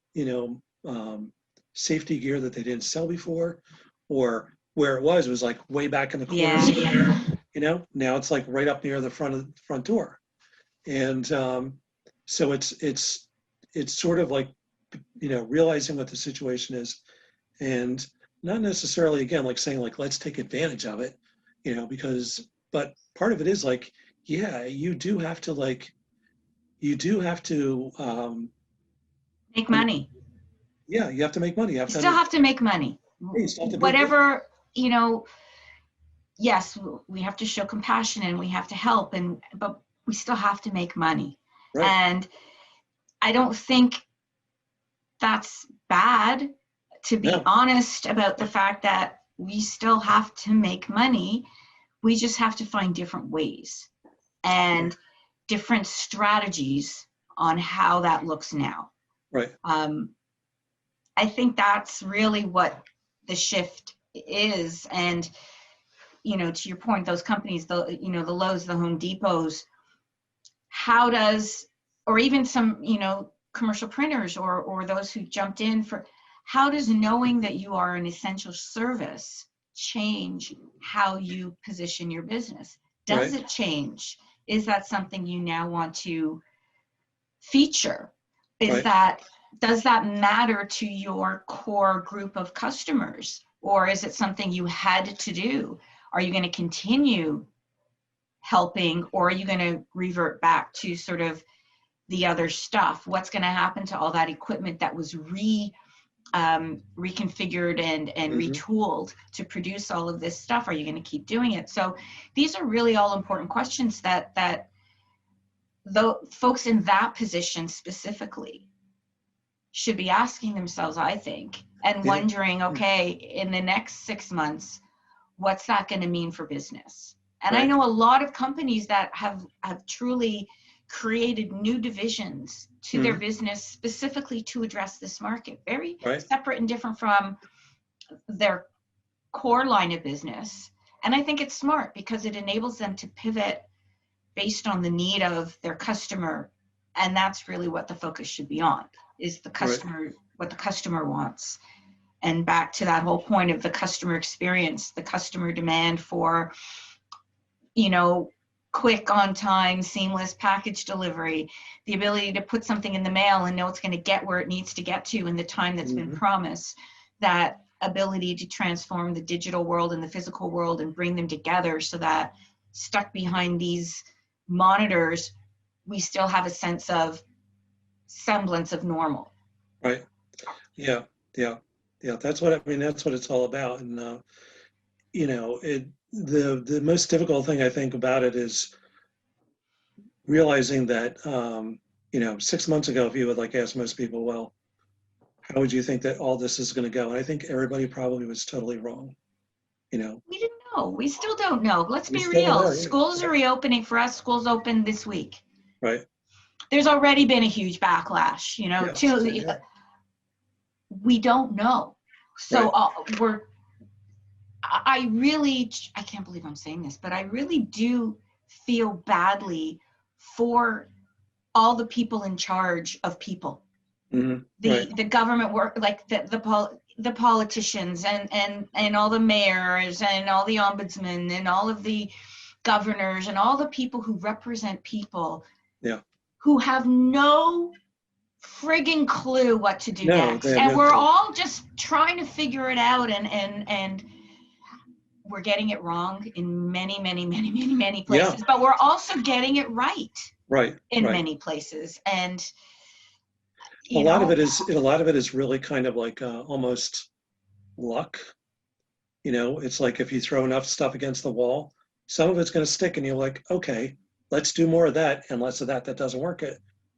safety gear that they didn't sell before, or where it was like way back in the corner Yeah. somewhere, you know. Now it's like right up near the front door, and so it's sort of like, you know, realizing what the situation is, and not necessarily again like saying like let's take advantage of it, you know, because but part of it is like, yeah, you do have to Make I mean, money. yeah, you have to make money. You have You to, still have to make money. yeah, you still have to be, Whatever, you know, yes, we have to show compassion and we have to help, but we still have to make money. right, And I don't think that's bad, to be no, honest about the fact that we still have to make money. We just have to find different ways and different strategies on how that looks now. right, I think that's really what the shift is. And, you know, to your point, those companies, the Lowe's, the Home Depots, how does, or even some, you know, commercial printers or those who jumped in for, how does knowing that you are an essential service change how you position your business? Does right, it change? Is that something you now want to feature? right, Does that matter to your core group of customers? Or is it something you had to do? Are you going to continue helping, or are you going to revert back to sort of the other stuff? What's going to happen to all that equipment that was reconfigured and retooled to produce all of this stuff? Are you going to keep doing it? So these are really all important questions that the folks in that position specifically should be asking themselves, I think, and yeah, wondering, okay, in the next 6 months, what's that going to mean for business? And I right, know a lot of companies that have truly created new divisions to their business specifically to address this market, very right, separate and different from their core line of business. And I think it's smart because it enables them to pivot based on the need of their customer. And that's really what the focus should be on, is the customer, what the customer wants. And back to that whole point of the customer experience, the customer demand for, you know, quick, on time, seamless package delivery, the ability to put something in the mail and know it's going to get where it needs to get to in the time that's been promised, that ability to transform the digital world and the physical world and bring them together so that stuck behind these monitors, we still have a sense of semblance of normal. right, yeah, yeah, yeah. That's what I mean. That's what it's all about. And you know, the most difficult thing I think about it is realizing that you know, 6 months ago, if you would like ask most people, well, how would you think that all this is going to go? And I think everybody probably was totally wrong. You know, We didn't know. We still don't know. Let's we be still don't real. know. Schools are reopening for us. Schools open this week. Right. There's already been a huge backlash, you know, Yes. to, Yeah. we don't know. So Right. I can't believe I'm saying this, but I really do feel badly for all the people in charge of people. Mm-hmm. The government work, like the politicians and all the mayors and all the ombudsmen and all of the governors and all the people who represent people, Yeah. who have no friggin' clue what to do No, next. they have And no we're clue. all just trying to figure it out, and we're getting it wrong in many places, Yeah. but we're also getting it right Right. in Right. many places. And A you lot of know, it is really kind of like almost luck. You know, it's like if you throw enough stuff against the wall, some of it's going to stick, and you're like, okay, let's do more of that and less of that. That doesn't work.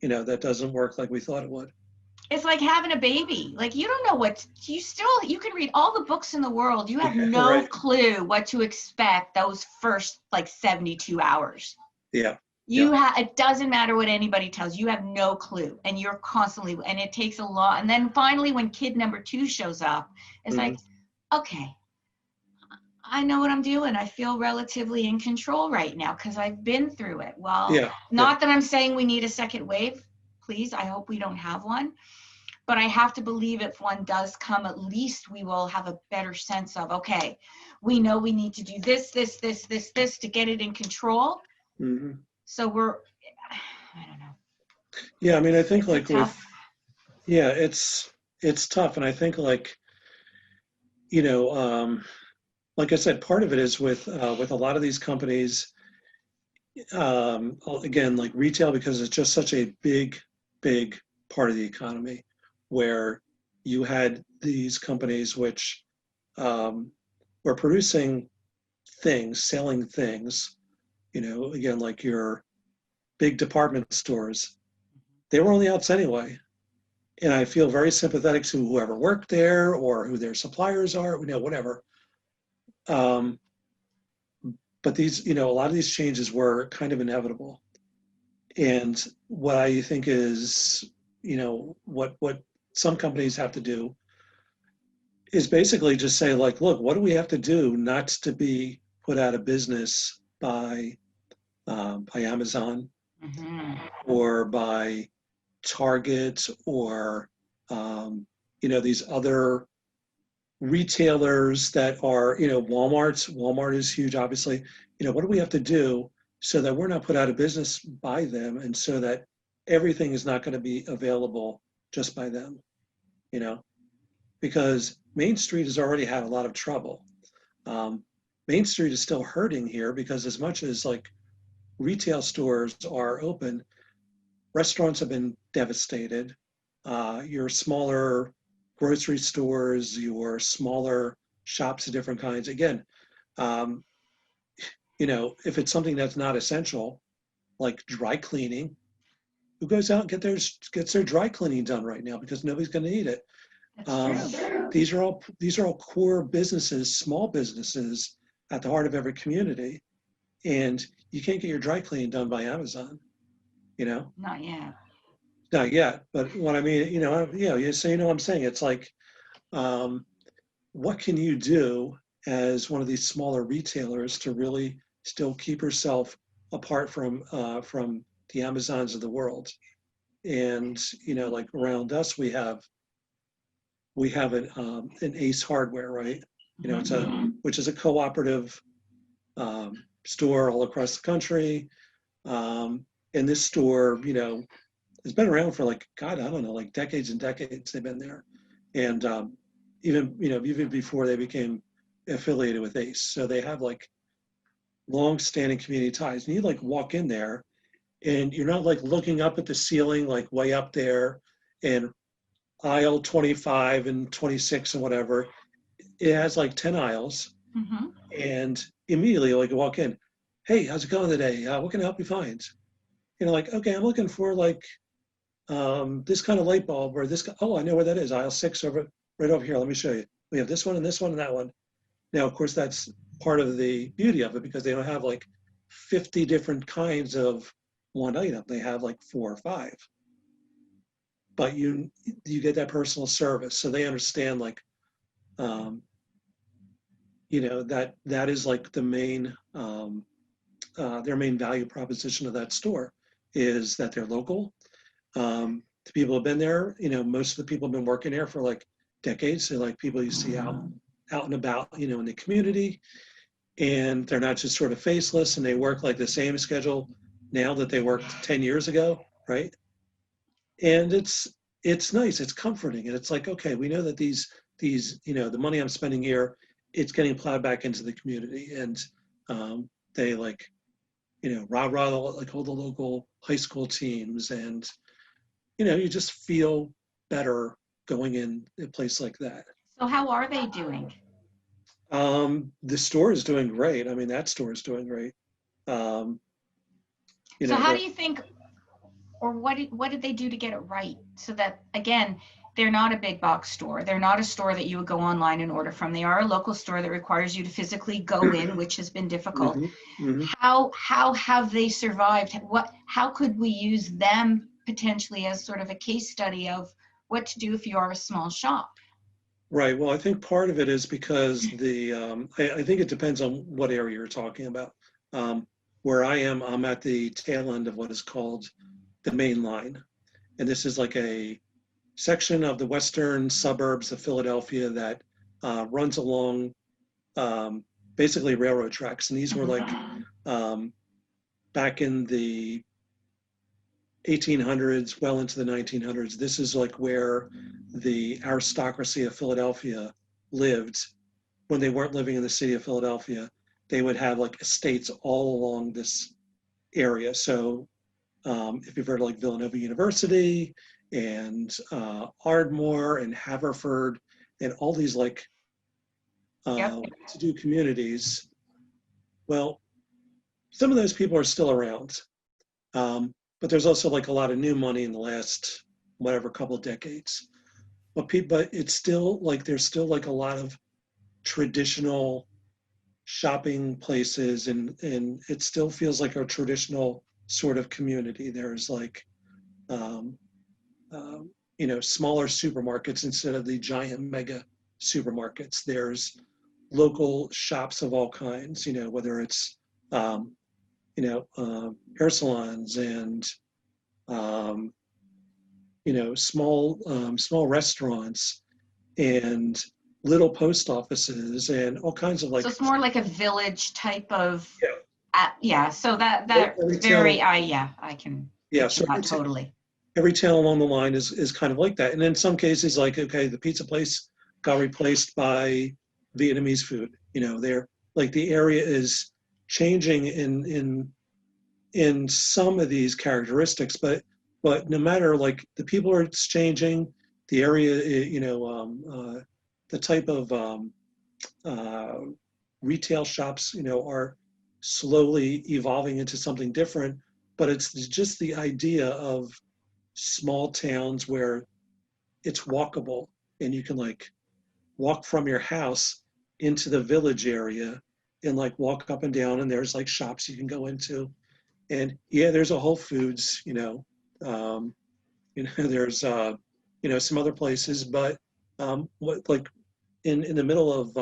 You know, that doesn't work like we thought it would. it's like having a baby. Like, you don't know what you can read all the books in the world. You have no Right. clue what to expect those first like 72 hours. Yeah. It doesn't matter what anybody tells you. You have no clue, and you're constantly, and it takes a lot. And then finally, when kid number 2 shows up, it's like, okay, I know what I'm doing. I feel relatively in control right now because I've been through it. Well, Yeah. not that I'm saying we need a second wave. Please, I hope we don't have one. But I have to believe if one does come, at least we will have a better sense of, okay, we know we need to do this to get it in control. Mhm. So I don't know. Yeah, I mean, I think It's a like with, tough. yeah, it's tough. And I think like, you know, like I said, part of it is with a lot of these companies, again, like retail, because it's just such a big part of the economy, where you had these companies which were producing things, selling things, again, like your big department stores, they were on the outs anyway. And I feel very sympathetic to whoever worked there or who their suppliers are, whatever. Um, but these, a lot of these changes were kind of inevitable. And what I think is, what some companies have to do is basically just say, like, look, what do we have to do not to be put out of business by Amazon Mm-hmm. or by Target or these other retailers that are, Walmart is huge, obviously. What do we have to do so that we're not put out of business by them, and so that everything is not going to be available just by them, you know? Because Main Street has already had a lot of trouble. Main Street is still hurting here because as much as like retail stores are open, restaurants have been devastated. Your smaller grocery stores, your smaller shops of different kinds. Again, um, if it's something that's not essential, like dry cleaning, who goes out and gets their dry cleaning done right now because nobody's going to need it. That's true. These are all core businesses, small businesses at the heart of every community, and you can't get your dry cleaning done by Amazon. You know, Not yet. not yet. But what I mean, so what I'm saying. It's like, um, what can you do as one of these smaller retailers to really still keep yourself apart from the Amazons of the world? And like around us, we have an Ace Hardware, right? It's which is a cooperative store all across the country. And this store, has been around for like, God, I don't know, like decades and decades. They've been there, and even before they became affiliated with Ace, so they have like long-standing community ties. And you like walk in there, and you're not like looking up at the ceiling, like way up there, and aisle 25 and 26 and whatever. It has like 10 aisles, Mm-hmm. and immediately like you walk in, hey, how's it going today? What can I help you find? Like, okay, I'm looking for like this kind of light bulb or this. Oh, I know where that is. Aisle 6 right over here. Let me show you. We have this one and this one and that one. Now, of course, that's part of the beauty of it because they don't have like 50 different kinds of one item. They have like 4 or 5. But you get that personal service, so they understand like, that is like the main their main value proposition of that store is that they're local. The people have been there. Most of the people have been working there for like decades. So like people you see out and about, in the community, and they're not just sort of faceless, and they work like the same schedule now that they worked 10 years ago, right? And it's nice, it's comforting, and it's like, okay, we know that these the money I'm spending here, it's getting plowed back into the community, and they like rah like all the local high school teams, and you just feel better going in a place like that. So how are they doing? The store is doing great. I mean, that store is doing great. Um, So how they're do you think, or what did they do to get it right? So that, again, they're not a big box store. They're not a store that you would go online and order from. They are a local store that requires you to physically go in, which has been difficult. Mhm. How have they survived? How could we use them potentially as sort of a case study of what to do if you are a small shop? Right. Well, I think part of it is because I think it depends on what area you're talking about. Where I am, I'm at the tail end of what is called the main line. And this is like a section of the western suburbs of Philadelphia that runs along basically railroad tracks. And these were like back in the 1800s, well into the 1900s. This is like where the aristocracy of Philadelphia lived when they weren't living in the city of Philadelphia. They would have like estates all along this area. So if you've heard of like Villanova University and Ardmore and Haverford and all these like to-do communities, well, some of those people are still around. But there's also like a lot of new money in the last whatever couple of decades. But it's still like there's still like a lot of traditional shopping places, and it still feels like a traditional sort of community. There's like smaller supermarkets instead of the giant mega supermarkets. There's local shops of all kinds, whether it's hair salons and small restaurants and little post offices and all kinds of like. So it's more like a village type of. Yeah. Yeah. So that I can. Yeah. So that totally. Every town along the line is kind of like that, and in some cases, like okay, the pizza place got replaced by Vietnamese food. They're like the area is changing in some of these characteristics, but no matter like the people are changing, the area, the type of retail shops, are slowly evolving into something different. But it's just the idea of small towns where it's walkable and you can like walk from your house into the village area and like walk up and down, and there's like shops you can go into. And yeah, there's a Whole Foods, there's some other places, but what like in the middle of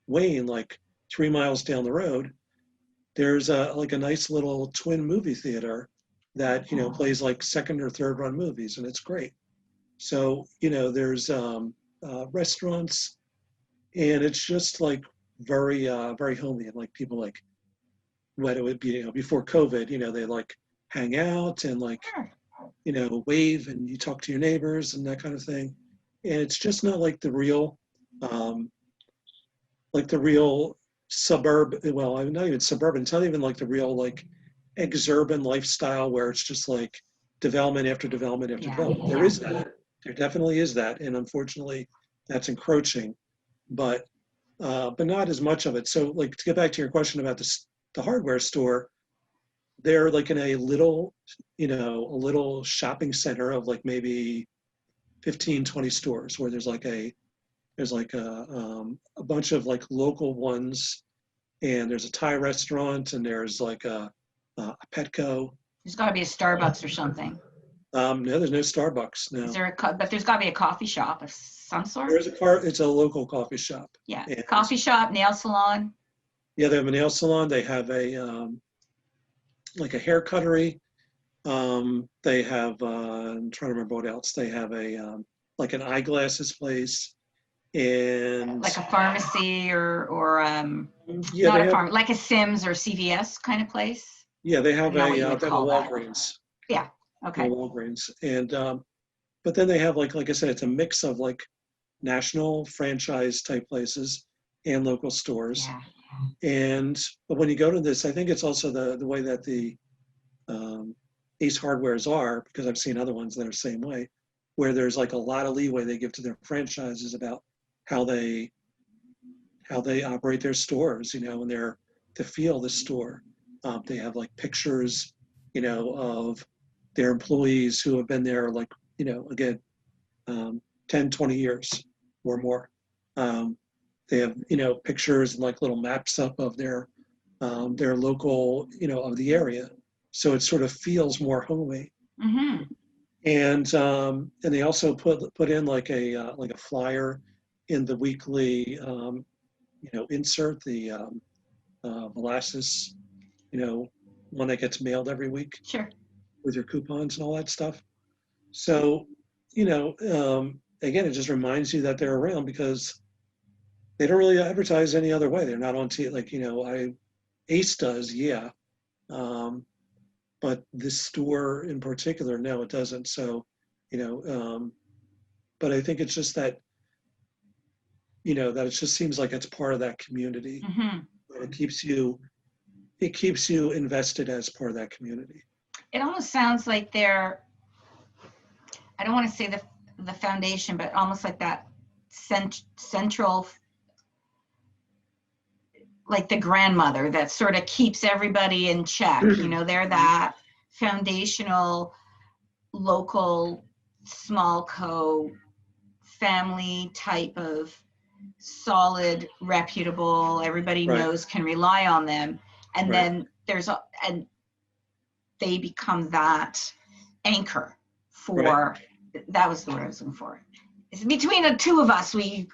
Wayne, like 3 miles down the road, there's like a nice little twin movie theater that plays like second or third run movies, and it's great. So there's restaurants, and it's just like very very homey, and like people like when it would be before COVID, they like hang out and like wave and you talk to your neighbors and that kind of thing. And it's just not like the real suburb. Well, I'm not even suburban. It's not even like the real like exurban lifestyle where it's just like development after development after development. There is that. There definitely is that, and unfortunately, that's encroaching, but not as much of it. So, like to get back to your question about the hardware store, they're like in a little shopping center of like maybe 15, 20 stores where there's like a bunch of like local ones, and there's a Thai restaurant, and there's like a Petco. There's got to be a Starbucks or something. No, there's no Starbucks. No. Is there but there's got to be a coffee shop of some sort? It's a local coffee shop. Yeah, coffee shop, nail salon. Yeah, they have a nail salon. They have a like a hair cuttery. They have I'm trying to remember what else. They have a like an eyeglasses place, and like a pharmacy or yeah, not a farm, like a Sims or CVS kind of place. Yeah, they have a Walgreens. Yeah. Okay. Walgreens, and but then they have like I said, it's a mix of like national franchise type places and local stores. Yeah. But when you go to this, I think it's also the way that the Ace Hardwares are, because I've seen other ones that are the same way, where there's like a lot of leeway they give to their franchises about how they operate their stores, and to feel the store. They have like pictures, of their employees who have been there like, again, 10, 20 years or more. They have, pictures and like little maps up of their local, of the area. So it sort of feels more homey. Mm-hmm. And they also put in like a flyer in the weekly, insert, the molasses, one that gets mailed every week. Sure. With your coupons and all that stuff. So, again, it just reminds you that they're around because they don't really advertise any other way. They're not on TV. Like, Ace does, yeah. But this store in particular, no, it doesn't. So, but I think it's just that, that it just seems like it's part of that community. Mhm. It keeps you invested as part of that community. It almost sounds like they're, I don't want to say the foundation, but almost like that central, like the grandmother that sort of keeps everybody in check. They're that foundational, local, small family type of solid, reputable, everybody Right. knows, can rely on them. And Right. then and they become that anchor for, Right. that was the word I was looking for. It's between the two of us, we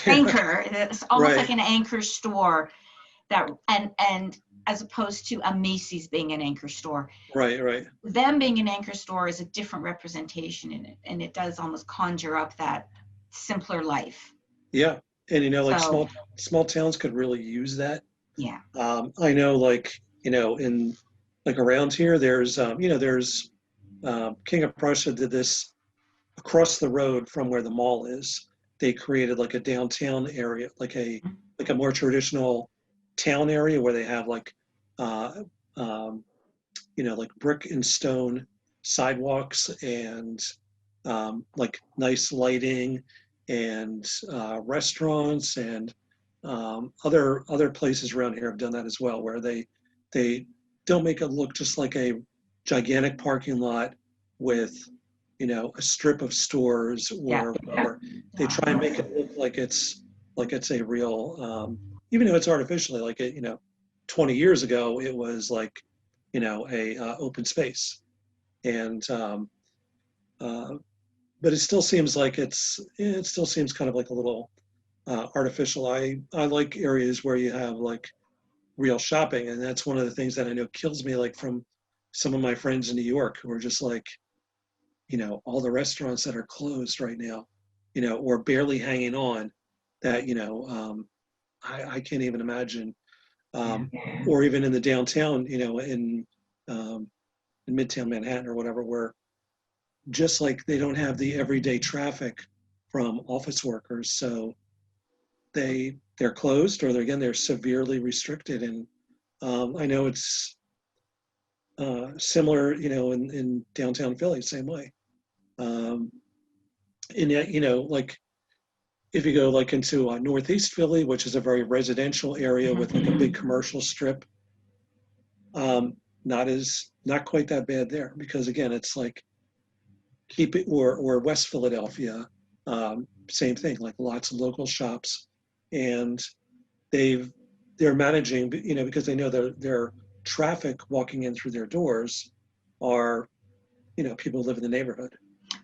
anchor. It's almost Right. like an anchor store that, and as opposed to a Macy's being an anchor store. Right. Them being an anchor store is a different representation in it, and it does almost conjure up that simpler life. Yeah. And, like So, small towns could really use that. yeah. I know, like, in like around here, there's King of Prussia did this across the road from where the mall is. They created like a downtown area, like a more traditional town area where they have like, like brick and stone sidewalks and like nice lighting and restaurants and other places around here have done that as well, where they don't make it look just like a gigantic parking lot with a strip of stores or whatever. They try and make it look like it's a real, even though it's artificially, like 20 years ago it was like a open space, and but it still seems like it still seems kind of like a little artificial. I like areas where you have like real shopping, and that's one of the things that I know kills me, like from some of my friends in New York who are just like, all the restaurants that are closed right now, or barely hanging on, that I can't even imagine, or even in the downtown, in Midtown Manhattan or whatever, where just like they don't have the everyday traffic from office workers, so they're closed, or they're severely restricted. And I know it's similar, in downtown Philly, same way. And yet, like if you go like into Northeast Philly, which is a very residential area with like a big commercial strip, not quite that bad there, because again, it's like or West Philadelphia, same thing, like lots of local shops, and they're managing, because they know their traffic walking in through their doors are, people who live in the neighborhood.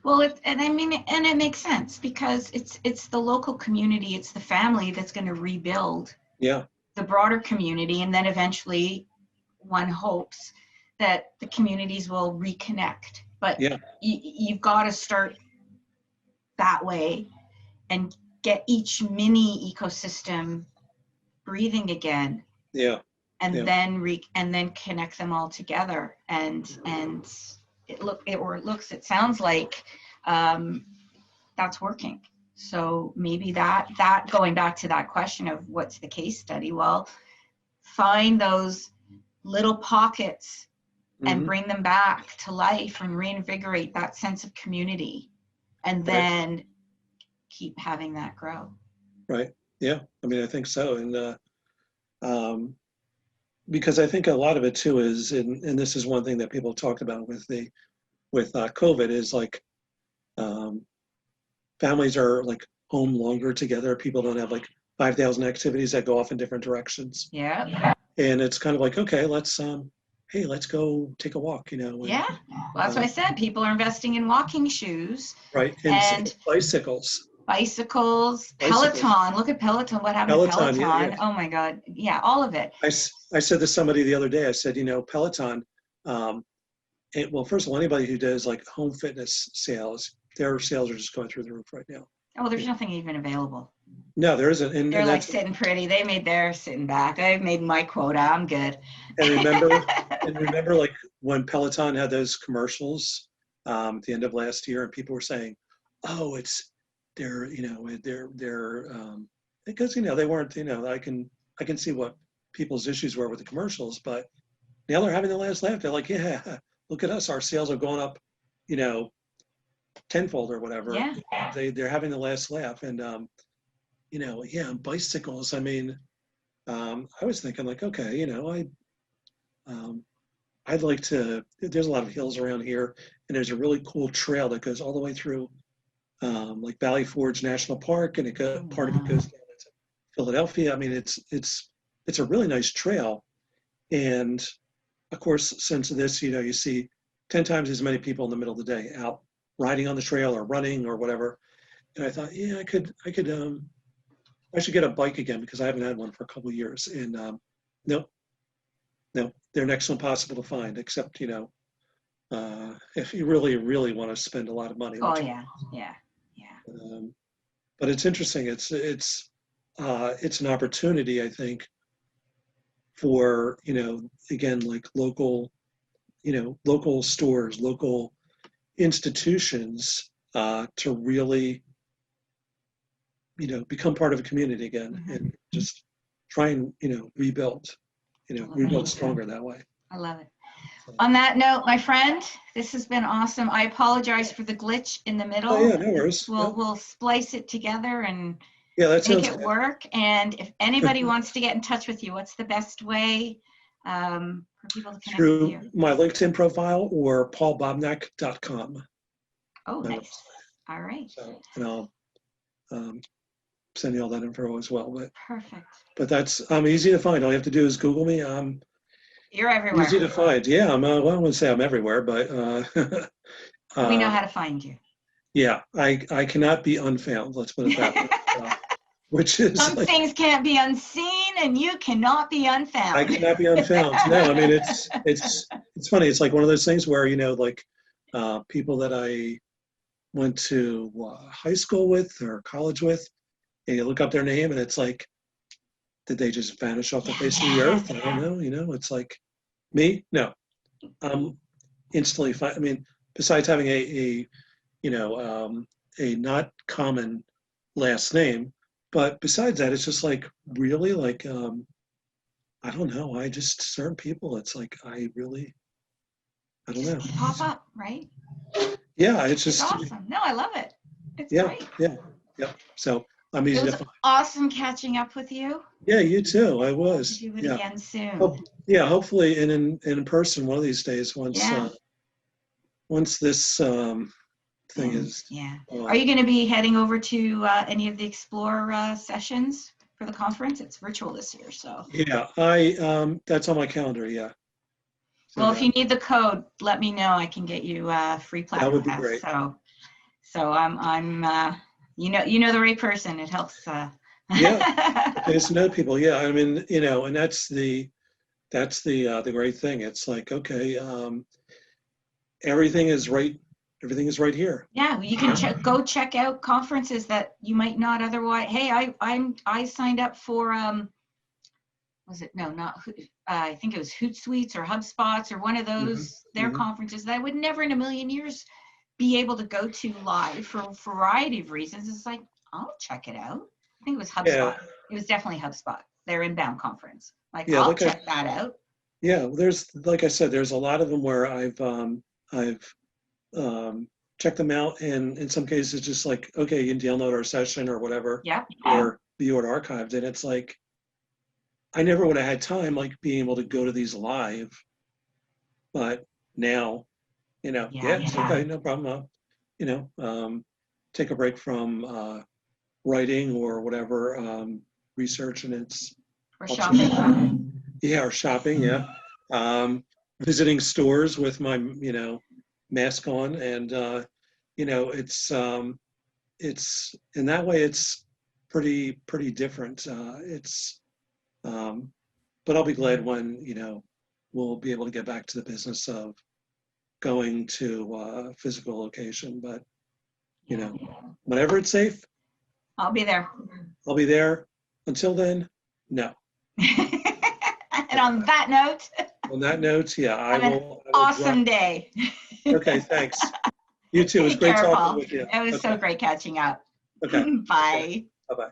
Well, it makes sense, because it's the local community, it's the family that's going to rebuild Yeah. the broader community, and then eventually one hopes that the communities will reconnect. But Yeah. You've got to start that way and get each mini ecosystem breathing again. Yeah. And Yeah. then connect them all together. And it sounds like that's working. So maybe that going back to that question of what's the case study, well, find those little pockets and bring them back to life and reinvigorate that sense of community, and then keep having that grow. Right. Yeah. I mean, I think so. And because I think a lot of it too is, and this is one thing that people talked about with COVID, is like families are like home longer together. People don't have like 5,000 activities that go off in different directions. Yeah. And it's kind of like, okay, let's go take a walk, and, yeah. Well, that's what I said. People are investing in walking shoes. Right. And bicycles. Peloton. Look at Peloton. What happened to Peloton? Yeah. Oh my God. Yeah, all of it. I said to somebody the other day, I said, Peloton, well, first of all, anybody who does like home fitness sales, their sales are just going through the roof right now. Oh, there's nothing even available. No, there isn't. And They're like that's, sitting pretty. They made theirs sitting back. I've made my quota. I'm good. and remember like when Peloton had those commercials at the end of last year, and people were saying, oh, they're because, they weren't, I can see what people's issues were with the commercials, but now they're having the last laugh. They're like, yeah, look at us. Our sales are going up, tenfold or whatever. Yeah. They're having the last laugh. And, yeah, bicycles. I mean, I was thinking like, okay, I'd like to, there's a lot of hills around here, and there's a really cool trail that goes all the way through like Valley Forge National Park, and part of it goes down to Philadelphia. I mean, it's a really nice trail. And of course, since this, you see 10 times as many people in the middle of the day out riding on the trail or running or whatever. And I thought, yeah, I should get a bike again, because I haven't had one for a couple of years. And no, they're next to impossible to find, except, if you really, really want to spend a lot of money. Oh, yeah. But it's interesting. It's an opportunity, I think, for, again, like local stores, local institutions to really, become part of a community again, and just try and, rebuild stronger that way. I love it. On that note, my friend, this has been awesome. I apologize for the glitch in the middle. Oh, yeah, no worries. We'll splice it together and that make sounds it good. work. And if anybody wants to get in touch with you, what's the best way for people to connect with Through you? my LinkedIn profile or paulbobnak.com. Oh, nice. All right. So, and I'll send you all that info as well. Perfect. But that's easy to find. All you have to do is Google me. You're everywhere. Easy to find. Yeah, well, I wouldn't say I'm everywhere, but we know how to find you. Yeah, I cannot be unfound. Let's put it that way. Which is some things can't be unseen, and you cannot be unfound. I cannot be unfound. No, I mean it's funny. It's like one of those things where like people that I went to high school with or college with, and you look up their name, and it's like, did they just vanish off the face of the earth? I don't know. It's like me. No, instantly fine. I mean, besides having a not common last name, but besides that, it's just like really like I don't know. I just certain people. It's like I don't know. Pop up, right? Yeah, it's just awesome. No, I love it. It's great. Yeah. So I'm easy to find. Awesome catching up with you. Yeah, you too. I was. Do it again soon. Hopefully in person one of these days. Once this thing is. Yeah. Are you going to be heading over to any of the Explore sessions for the conference? It's virtual this year, so. Yeah, that's on my calendar. Yeah. So, well, if you need the code, let me know. I can get you free platform. That would be great. So I'm you know the right person. It helps. Yeah, it's to know people. Yeah, I mean, and that's the great thing. It's like, okay, everything is right here. Yeah, you can go check out conferences that you might not otherwise. Hey, I signed up for I think it was Hootsuite or HubSpots or one of those their conferences that I would never in a million years be able to go to live for a variety of reasons. It's like, I'll check it out. I think it was HubSpot. Yeah. It was definitely HubSpot, their inbound conference. I'll check that out. Yeah, there's, like I said, there's a lot of them where I've checked them out, and in some cases just like, okay, you can download our session or whatever, or view it archived, and it's like, I never would have had time like being able to go to these live, but now, it's okay, no problem. Take a break from writing or whatever, research, and it's or shopping. Or shopping, visiting stores with my mask on, and it's in that way it's pretty different. But I'll be glad when we'll be able to get back to the business of going to a physical location. But you know, whenever it's safe, I'll be there. I'll be there. Until then, no. And on that note, On that note, yeah, I have an will awesome drop- day. Okay, thanks. You too. It was Take great care, talking Paul. with you. It was so Okay. great catching up. Okay. Bye. Bye-bye.